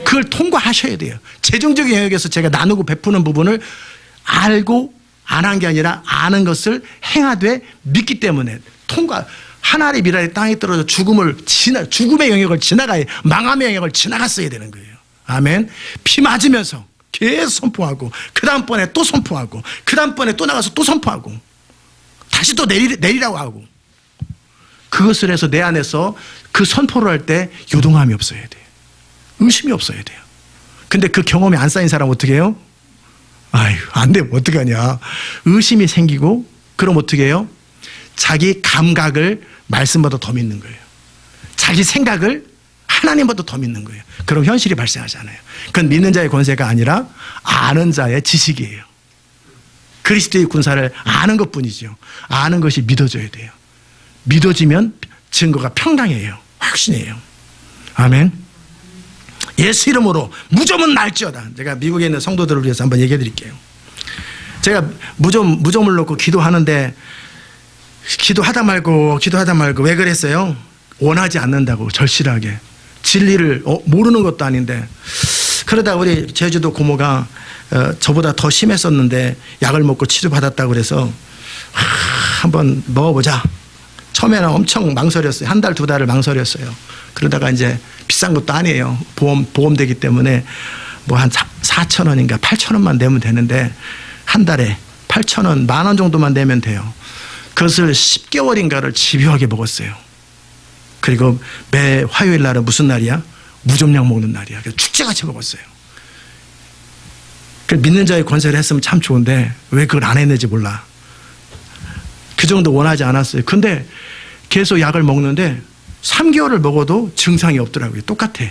그걸 통과하셔야 돼요. 재정적인 영역에서 제가 나누고 베푸는 부분을 알고 안 한 게 아니라 아는 것을 행하되 믿기 때문에 하나의 미랄이 땅에 떨어져 죽음의 영역을 지나가야, 망함의 영역을 지나갔어야 되는 거예요. 아멘. 피 맞으면서 계속 선포하고, 그 다음번에 또 선포하고, 그 다음번에 또 나가서 또 선포하고, 다시 또 내리라고 하고, 그것을 해서 내 안에서 그 선포를 할 때 요동함이 없어야 돼요. 의심이 없어야 돼요. 근데 그 경험이 안 쌓인 사람은 어떻게 해요? 아유, 안 되면 어떡하냐. 의심이 생기고, 그럼 어떻게 해요? 자기 감각을 말씀보다 더 믿는 거예요. 자기 생각을 하나님보다 더 믿는 거예요. 그럼 현실이 발생하잖아요. 그건 믿는 자의 권세가 아니라 아는 자의 지식이에요. 그리스도의 군사를 아는 것뿐이죠. 아는 것이 믿어져야 돼요. 믿어지면 증거가 평강이에요. 확신이에요. 아멘. 예수 이름으로 무좀은 날지어다. 제가 미국에 있는 성도들을 위해서 한번 얘기해 드릴게요. 제가 무좀을 놓고 기도하는데 기도하다 말고 왜 그랬어요? 원하지 않는다고, 절실하게. 진리를 모르는 것도 아닌데. 그러다 우리 제주도 고모가 저보다 더 심했었는데 약을 먹고 치료받았다고 그래서 한번 먹어보자. 처음에는 엄청 망설였어요. 한 달, 두 달을 망설였어요. 그러다가 이제 비싼 것도 아니에요. 보험되기 때문에 뭐 한 4,000원인가 8,000원만 내면 되는데 한 달에 8,000원, 10,000원 정도만 내면 돼요. 그것을 10개월인가를 집요하게 먹었어요. 그리고 매 화요일 날은 무슨 날이야? 무좀약 먹는 날이야. 그래서 축제같이 먹었어요. 믿는 자의 권세를 했으면 참 좋은데 왜 그걸 안 했는지 몰라. 그 정도 원하지 않았어요. 근데 계속 약을 먹는데 3개월을 먹어도 증상이 없더라고요. 똑같아.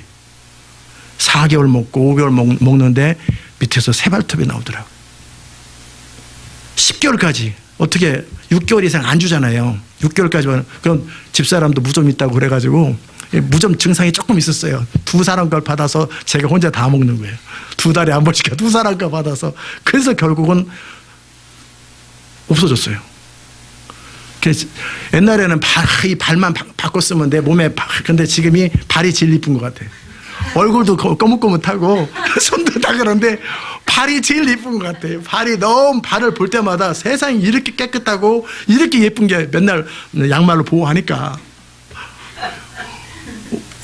4개월 먹고 5개월 먹는데 밑에서 새발톱이 나오더라고요. 10개월까지. 어떻게 6개월 이상 안 주잖아요. 6개월까지만. 그럼 집사람도 무좀 있다고 그래가지고 무좀 증상이 조금 있었어요. 두 사람 걸 받아서 제가 혼자 다 먹는 거예요. 두 달에 한 번씩 두 사람 걸 받아서. 그래서 결국은 없어졌어요. 옛날에는 이 발만 바꿨으면 내 몸에, 근데 지금이 발이 제일 이쁜 것 같아. 얼굴도 거뭇거뭇하고 손도 다 그런데 발이 제일 예쁜 것 같아요. 발을 볼 때마다 세상이 이렇게 깨끗하고 이렇게 예쁜 게 맨날 양말로 보호하니까.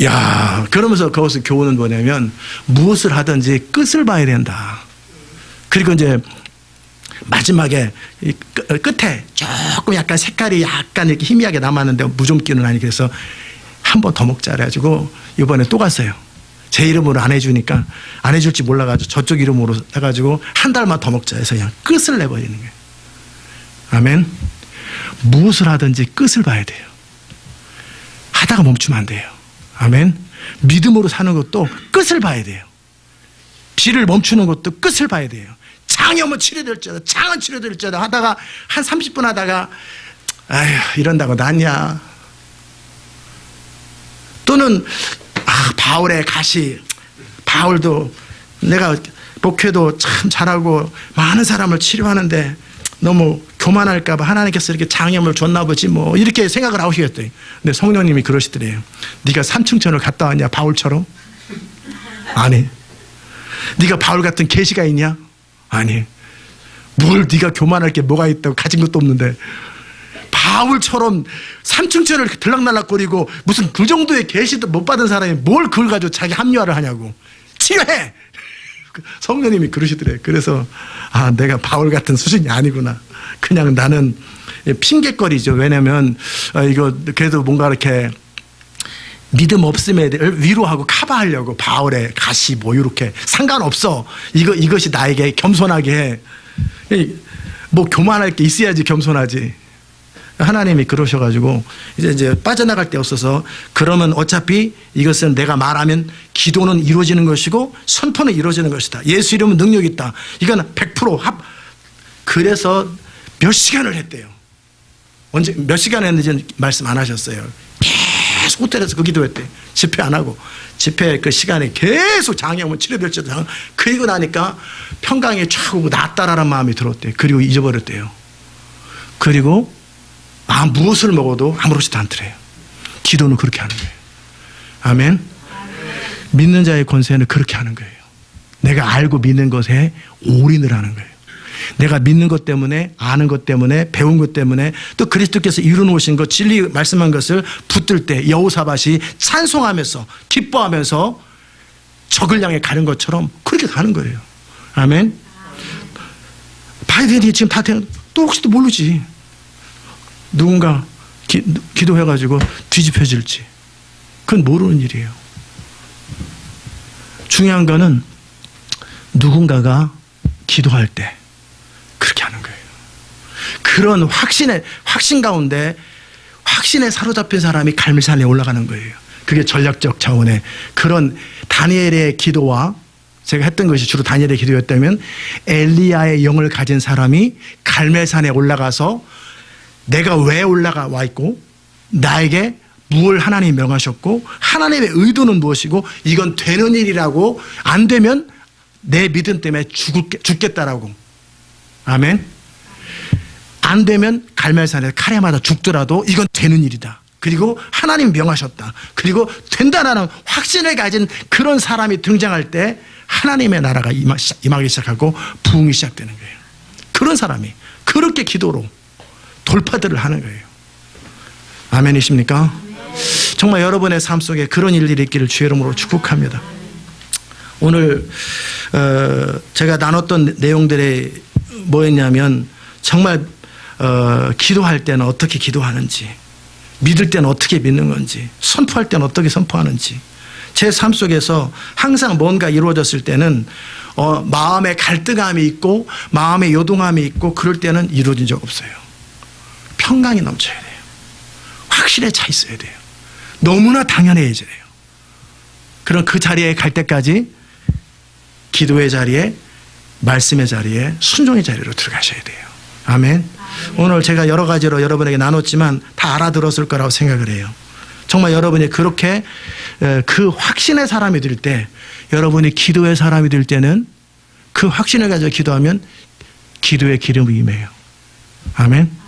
야, 그러면서 거기서 교훈은 뭐냐면 무엇을 하든지 끝을 봐야 된다. 그리고 이제 마지막에 끝에 조금 약간 색깔이 약간 이렇게 희미하게 남았는데 무좀기는 아니, 그래서 한 번 더 먹자 그래가지고 이번에 또 갔어요. 제 이름으로 안 해주니까 안 해줄지 몰라가지고 저쪽 이름으로 해가지고 한 달만 더 먹자 해서 그냥 끝을 내버리는 거예요. 아멘. 무엇을 하든지 끝을 봐야 돼요. 하다가 멈추면 안 돼요. 아멘. 믿음으로 사는 것도 끝을 봐야 돼요. 비를 멈추는 것도 끝을 봐야 돼요. 장이 오면 치료될지어다, 장은 치료될지어다 하다가 한 30분 하다가 아휴 이런다고 낫냐. 또는 바울의 가시, 바울도 내가 목회도 참 잘하고 많은 사람을 치료하는데 너무 교만할까 봐 하나님께서 이렇게 장염을 줬나 보지 뭐 이렇게 생각을 하시겠대요. 근데 성령님이 그러시더래요. 네가 산층천을 갔다 왔냐 바울처럼? 아니. 네가 바울 같은 계시가 있냐? 아니. 뭘 네가 교만할 게 뭐가 있다고, 가진 것도 없는데. 바울처럼 삼층천을 들락날락거리고 무슨 그 정도의 계시도 못 받은 사람이 뭘 그걸 가지고 자기 합리화를 하냐고. 치료해! 성령님이 그러시더래요. 그래서 내가 바울 같은 수준이 아니구나. 그냥 나는 핑계거리죠. 왜냐면 이거 그래도 뭔가 이렇게 믿음 없음에 위로하고 커버하려고 바울의 가시 뭐 이렇게 상관없어. 이것이 나에게 겸손하게 해. 뭐 교만할 게 있어야지 겸손하지. 하나님이 그러셔가지고 이제 빠져나갈 데 없어서 그러면 어차피 이것은 내가 말하면 기도는 이루어지는 것이고 선포는 이루어지는 것이다. 예수 이름은 능력이 있다. 이건 100% 그래서 몇 시간을 했대요. 언제 몇 시간 했는지 말씀 안 하셨어요. 계속 호텔에서 그 기도했대. 집회 안 하고. 집회 그 시간에 계속 장애물 치료될지도 그리고 나니까 평강이 쫙 오고 낫다라는 마음이 들었대. 그리고 잊어버렸대요. 그리고 무엇을 먹어도 아무렇지도 않더래요. 기도는 그렇게 하는 거예요. 아멘. 믿는 자의 권세는 그렇게 하는 거예요. 내가 알고 믿는 것에 올인을 하는 거예요. 내가 믿는 것 때문에, 아는 것 때문에, 배운 것 때문에, 또 그리스도께서 이루어놓으신 것, 진리 말씀한 것을 붙들 때 여호사밧이 찬송하면서 기뻐하면서 적을 향해 가는 것처럼 그렇게 가는 거예요. 아멘. 바이든이 지금 다 또 혹시 또 모르지. 누군가 기도해가지고 뒤집혀질지. 그건 모르는 일이에요. 중요한 거는 누군가가 기도할 때 그렇게 하는 거예요. 그런 확신 가운데 확신에 사로잡힌 사람이 갈멜산에 올라가는 거예요. 그게 전략적 차원의 그런 다니엘의 기도와 제가 했던 것이 주로 다니엘의 기도였다면 엘리야의 영을 가진 사람이 갈멜산에 올라가서 내가 왜 올라가 와 있고 나에게 무엇을 하나님이 명하셨고 하나님의 의도는 무엇이고 이건 되는 일이라고 안 되면 내 믿음 때문에 죽겠다라고. 아멘. 안 되면 갈멜산에 칼에 맞아 죽더라도 이건 되는 일이다. 그리고 하나님 명하셨다. 그리고 된다라는 확신을 가진 그런 사람이 등장할 때 하나님의 나라가 임하기 시작하고 부흥이 시작되는 거예요. 그런 사람이 그렇게 기도로 돌파들을 하는 거예요. 아멘이십니까? 정말 여러분의 삶 속에 그런 일들이 있기를 주의 이름으로 축복합니다. 오늘 제가 나눴던 내용들이 뭐였냐면 정말 기도할 때는 어떻게 기도하는지, 믿을 때는 어떻게 믿는 건지, 선포할 때는 어떻게 선포하는지, 제 삶 속에서 항상 뭔가 이루어졌을 때는 마음에 갈등함이 있고 마음에 요동함이 있고 그럴 때는 이루어진 적 없어요. 평강이 넘쳐야 돼요. 확실에 차 있어야 돼요. 너무나 당연해져야 돼요. 그럼 그 자리에 갈 때까지 기도의 자리에, 말씀의 자리에, 순종의 자리로 들어가셔야 돼요. 아멘. 오늘 제가 여러 가지로 여러분에게 나눴지만 다 알아들었을 거라고 생각을 해요. 정말 여러분이 그렇게 그 확신의 사람이 될 때, 여러분이 기도의 사람이 될 때는 그 확신을 가지고 기도하면 기도의 기름이 임해요. 아멘.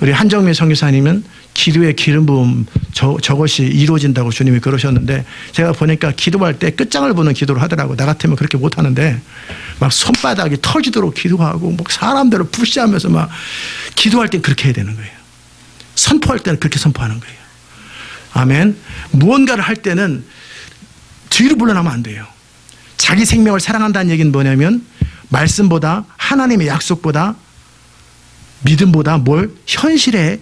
우리 한정민 선교사님은 기도의 기름 부음 저것이 이루어진다고 주님이 그러셨는데 제가 보니까 기도할 때 끝장을 보는 기도를 하더라고. 나 같으면 그렇게 못하는데 막 손바닥이 터지도록 기도하고 막 사람들을 푸시하면서 막 기도할 땐 그렇게 해야 되는 거예요. 선포할 때는 그렇게 선포하는 거예요. 아멘. 무언가를 할 때는 뒤로 물러나면 안 돼요. 자기 생명을 사랑한다는 얘기는 뭐냐면 말씀보다 하나님의 약속보다 믿음보다 뭘 현실에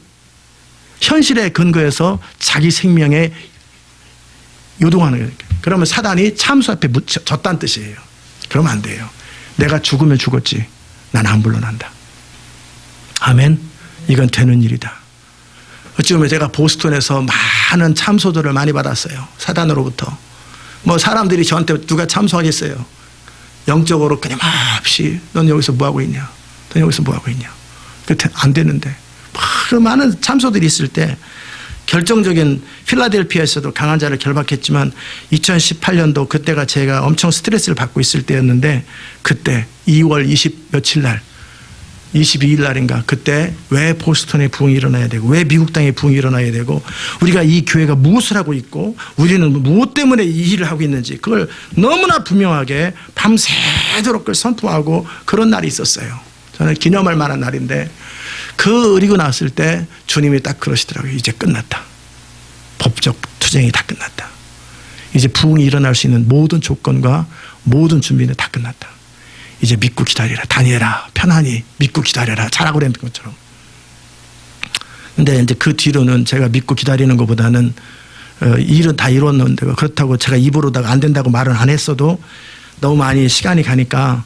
근거해서 자기 생명에 요동하는 거예요. 그러면 사단이 참수 앞에 졌다는 뜻이에요. 그러면 안 돼요. 내가 죽으면 죽었지. 난 안 물러난다. 아멘. 이건 되는 일이다. 어찌 보면 제가 보스턴에서 많은 참소들을 많이 받았어요. 사단으로부터. 뭐 사람들이 저한테 누가 참소하겠어요. 영적으로 그냥 없이 넌 여기서 뭐하고 있냐. 넌 여기서 뭐하고 있냐. 안 되는데. 많은 참소들이 있을 때 결정적인 필라델피아에서도 강한 자를 결박했지만 2018년도 그때가 제가 엄청 스트레스를 받고 있을 때였는데 그때 2월 20 며칠 날 22일 날인가 그때 왜 보스턴에 부흥이 일어나야 되고 왜 미국 땅에 부흥이 일어나야 되고 우리가 이 교회가 무엇을 하고 있고 우리는 무엇 때문에 이 일을 하고 있는지 그걸 너무나 분명하게 밤새도록 그걸 선포하고 그런 날이 있었어요. 저는 기념할 만한 날인데 그리고 나왔을 때 주님이 딱 그러시더라고요. 이제 끝났다. 법적 투쟁이 다 끝났다. 이제 부흥이 일어날 수 있는 모든 조건과 모든 준비는 다 끝났다. 이제 믿고 기다리라. 다니엘아 편안히 믿고 기다려라. 잘하고 그랬던 것처럼. 근데 이제 그 뒤로는 제가 믿고 기다리는 것보다는 일은 다 이뤘는데 그렇다고 제가 입으로다가 안 된다고 말은 안 했어도 너무 많이 시간이 가니까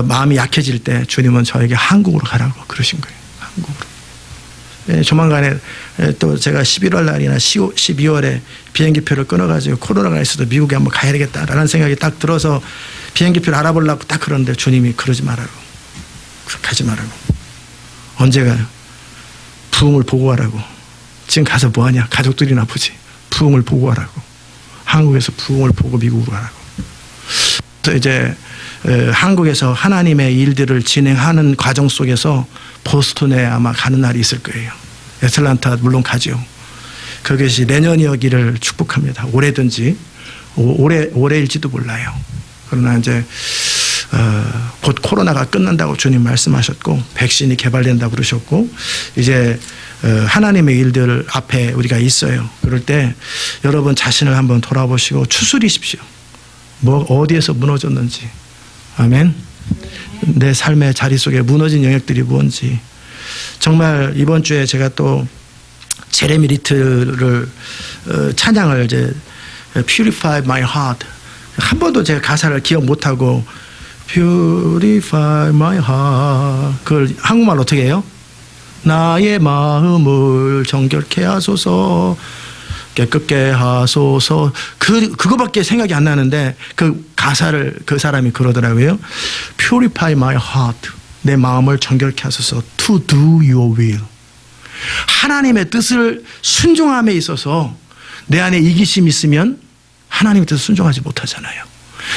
마음이 약해질 때 주님은 저에게 한국으로 가라고 그러신 거예요. 한국으로. 조만간에 또 제가 11월 날이나 12월에 비행기표를 끊어가지고 코로나가 있어도 미국에 한번 가야 되겠다라는 생각이 딱 들어서 비행기표를 알아보려고 딱 그러는데 주님이 그러지 말라고. 그렇게 하지 말라고. 언제 가요? 부흥을 보고 가라고. 지금 가서 뭐하냐? 가족들이나 보지. 부흥을 보고 가라고. 한국에서 부흥을 보고 미국으로 가라고. 그래서 이제 한국에서 하나님의 일들을 진행하는 과정 속에서 보스턴에 아마 가는 날이 있을 거예요. 애틀란타 물론 가죠. 그것이 내년이었기를 축복합니다. 올해든지 올해일지도 몰라요. 그러나 이제 곧 코로나가 끝난다고 주님 말씀하셨고 백신이 개발된다고 그러셨고 이제 하나님의 일들 앞에 우리가 있어요. 그럴 때 여러분 자신을 한번 돌아보시고 추스리십시오. 뭐 어디에서 무너졌는지. 아멘. 내 삶의 자리 속에 무너진 영역들이 뭔지. 정말 이번 주에 제가 또 제레미 리틀을 찬양을 이제 Purify My Heart 한 번도 제가 가사를 기억 못하고 Purify My Heart 그걸 한국말로 어떻게 해요? 나의 마음을 정결케 하소서 깨끗게 하소서 그거밖에 생각이 안 나는데 그 가사를 그 사람이 그러더라고요. Purify my heart 내 마음을 정결케 하소서 to do your will 하나님의 뜻을 순종함에 있어서 내 안에 이기심이 있으면 하나님의 뜻을 순종하지 못하잖아요.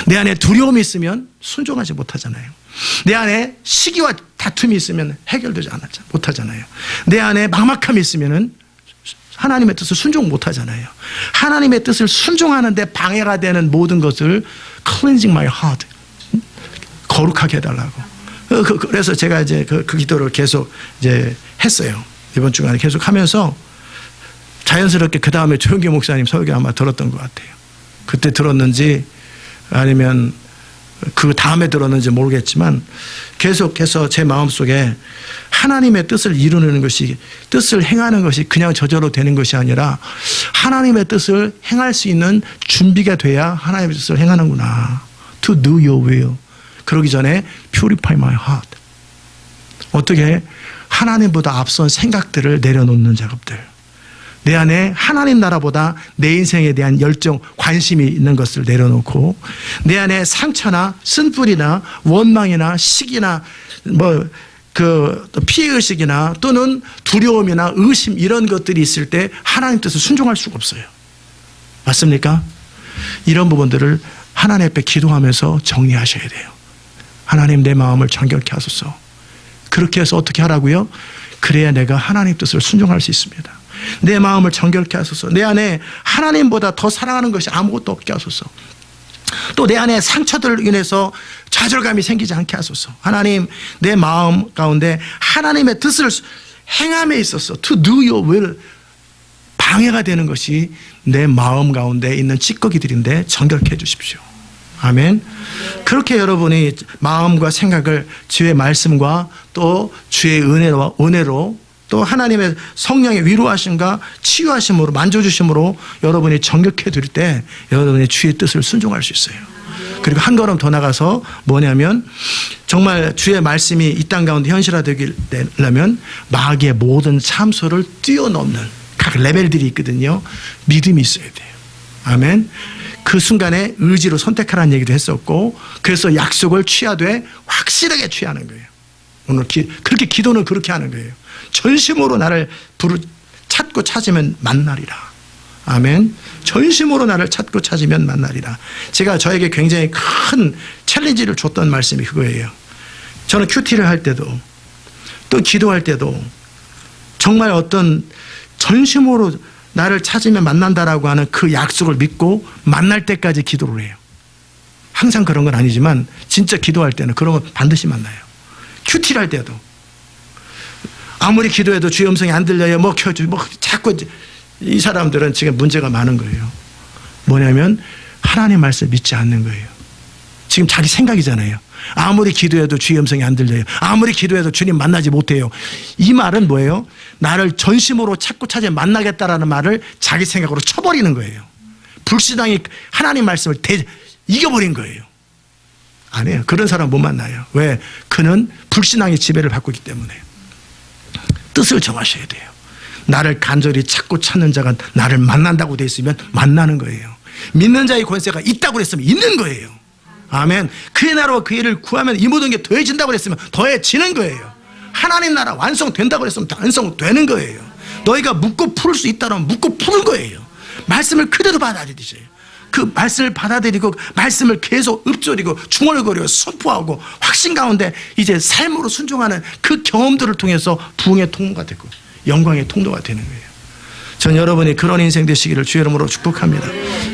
내 안에 두려움이 있으면 순종하지 못하잖아요. 내 안에 시기와 다툼이 있으면 해결되지 못하잖아요. 내 안에 막막함이 있으면 하나님의 뜻을 순종 못하잖아요. 하나님의 뜻을 순종하는데 방해가 되는 모든 것을 cleansing my heart 거룩하게 해달라고. 그래서 제가 이제 그 기도를 계속 이제 했어요. 이번 주간에 계속 하면서 자연스럽게 그 다음에 조영기 목사님 설교 아마 들었던 것 같아요. 그때 들었는지 아니면 그 다음에 들었는지 모르겠지만 계속해서 제 마음속에 하나님의 뜻을 이루는 것이 뜻을 행하는 것이 그냥 저절로 되는 것이 아니라 하나님의 뜻을 행할 수 있는 준비가 돼야 하나님의 뜻을 행하는구나. To do your will. 그러기 전에 purify my heart. 어떻게 하나님보다 앞선 생각들을 내려놓는 작업들. 내 안에 하나님 나라보다 내 인생에 대한 열정, 관심이 있는 것을 내려놓고 내 안에 상처나 쓴뿌리나 원망이나 시기나 피해의식이나 또는 두려움이나 의심 이런 것들이 있을 때 하나님 뜻을 순종할 수가 없어요. 맞습니까? 이런 부분들을 하나님 앞에 기도하면서 정리하셔야 돼요. 하나님 내 마음을 정결케 하소서. 그렇게 해서 어떻게 하라고요? 그래야 내가 하나님 뜻을 순종할 수 있습니다. 내 마음을 정결케 하소서. 내 안에 하나님보다 더 사랑하는 것이 아무것도 없게 하소서. 또 내 안에 상처들로 인해서 좌절감이 생기지 않게 하소서. 하나님 내 마음 가운데 하나님의 뜻을 행함에 있어서 to do your will 방해가 되는 것이 내 마음 가운데 있는 찌꺼기들인데 정결케 해 주십시오. 아멘. 그렇게 여러분이 마음과 생각을 주의 말씀과 또 주의 은혜로 또 하나님의 성령의 위로하심과 치유하심으로 만져주심으로 여러분이 정결케 드릴 때 여러분의 주의 뜻을 순종할 수 있어요. 그리고 한 걸음 더 나가서 뭐냐면 정말 주의 말씀이 이 땅 가운데 현실화되려면 마귀의 모든 참소를 뛰어넘는 각 레벨들이 있거든요. 믿음이 있어야 돼요. 아멘. 그 순간에 의지로 선택하라는 얘기도 했었고 그래서 약속을 취하되 확실하게 취하는 거예요. 오늘 그렇게 기도는 그렇게 하는 거예요. 전심으로 나를 찾고 찾으면 만나리라. 아멘. 전심으로 나를 찾고 찾으면 만나리라. 제가 저에게 굉장히 큰 챌린지를 줬던 말씀이 그거예요. 저는 큐티를 할 때도 또 기도할 때도 정말 어떤 전심으로 나를 찾으면 만난다라고 하는 그 약속을 믿고 만날 때까지 기도를 해요. 항상 그런 건 아니지만 진짜 기도할 때는 그런 건 반드시 만나요. 큐티를 할 때도 아무리 기도해도 주의 음성이 안 들려요. 자꾸 이 사람들은 지금 문제가 많은 거예요. 뭐냐면 하나님 말씀 믿지 않는 거예요. 지금 자기 생각이잖아요. 아무리 기도해도 주의 음성이 안 들려요. 아무리 기도해도 주님 만나지 못해요. 이 말은 뭐예요? 나를 전심으로 찾고 찾아 만나겠다라는 말을 자기 생각으로 쳐버리는 거예요. 불신앙이 하나님 말씀을 이겨버린 거예요. 아니에요. 그런 사람 못 만나요. 왜? 그는 불신앙의 지배를 받고 있기 때문에. 뜻을 정하셔야 돼요. 나를 간절히 찾고 찾는 자가 나를 만난다고 돼 있으면 만나는 거예요. 믿는 자의 권세가 있다고 그랬으면 있는 거예요. 아멘. 그의 나라와 그 일을 구하면 이 모든 게 더해진다고 그랬으면 더해지는 거예요. 하나님 나라 완성된다고 그랬으면 완성되는 거예요. 너희가 묻고 풀을 수 있다면 묻고 푸는 거예요. 말씀을 그대로 받아들이세요. 그 말씀을 받아들이고 말씀을 계속 읊조리고 중얼거리고 선포하고 확신 가운데 이제 삶으로 순종하는 그 경험들을 통해서 부흥의 통로가 되고 영광의 통로가 되는 거예요. 전 여러분이 그런 인생 되시기를 주의 이름으로 축복합니다.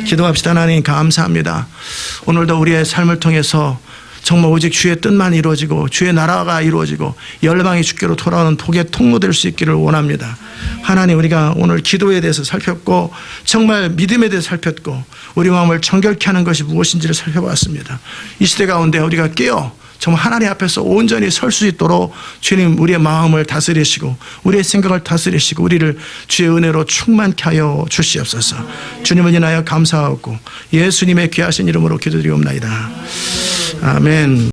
기도합시다. 하나님 감사합니다. 오늘도 우리의 삶을 통해서 정말 오직 주의 뜻만 이루어지고 주의 나라가 이루어지고 열방이 주께로 돌아오는 복의 통로 될 수 있기를 원합니다. 하나님, 우리가 오늘 기도에 대해서 살폈고 정말 믿음에 대해서 살폈고 우리 마음을 정결케 하는 것이 무엇인지를 살펴봤습니다. 이 시대 가운데 우리가 깨어 정말 하나님 앞에서 온전히 설 수 있도록 주님 우리의 마음을 다스리시고 우리의 생각을 다스리시고 우리를 주의 은혜로 충만케 하여 주시옵소서. 주님을 인하여 감사하고 예수님의 귀하신 이름으로 기도드리옵나이다. 아멘.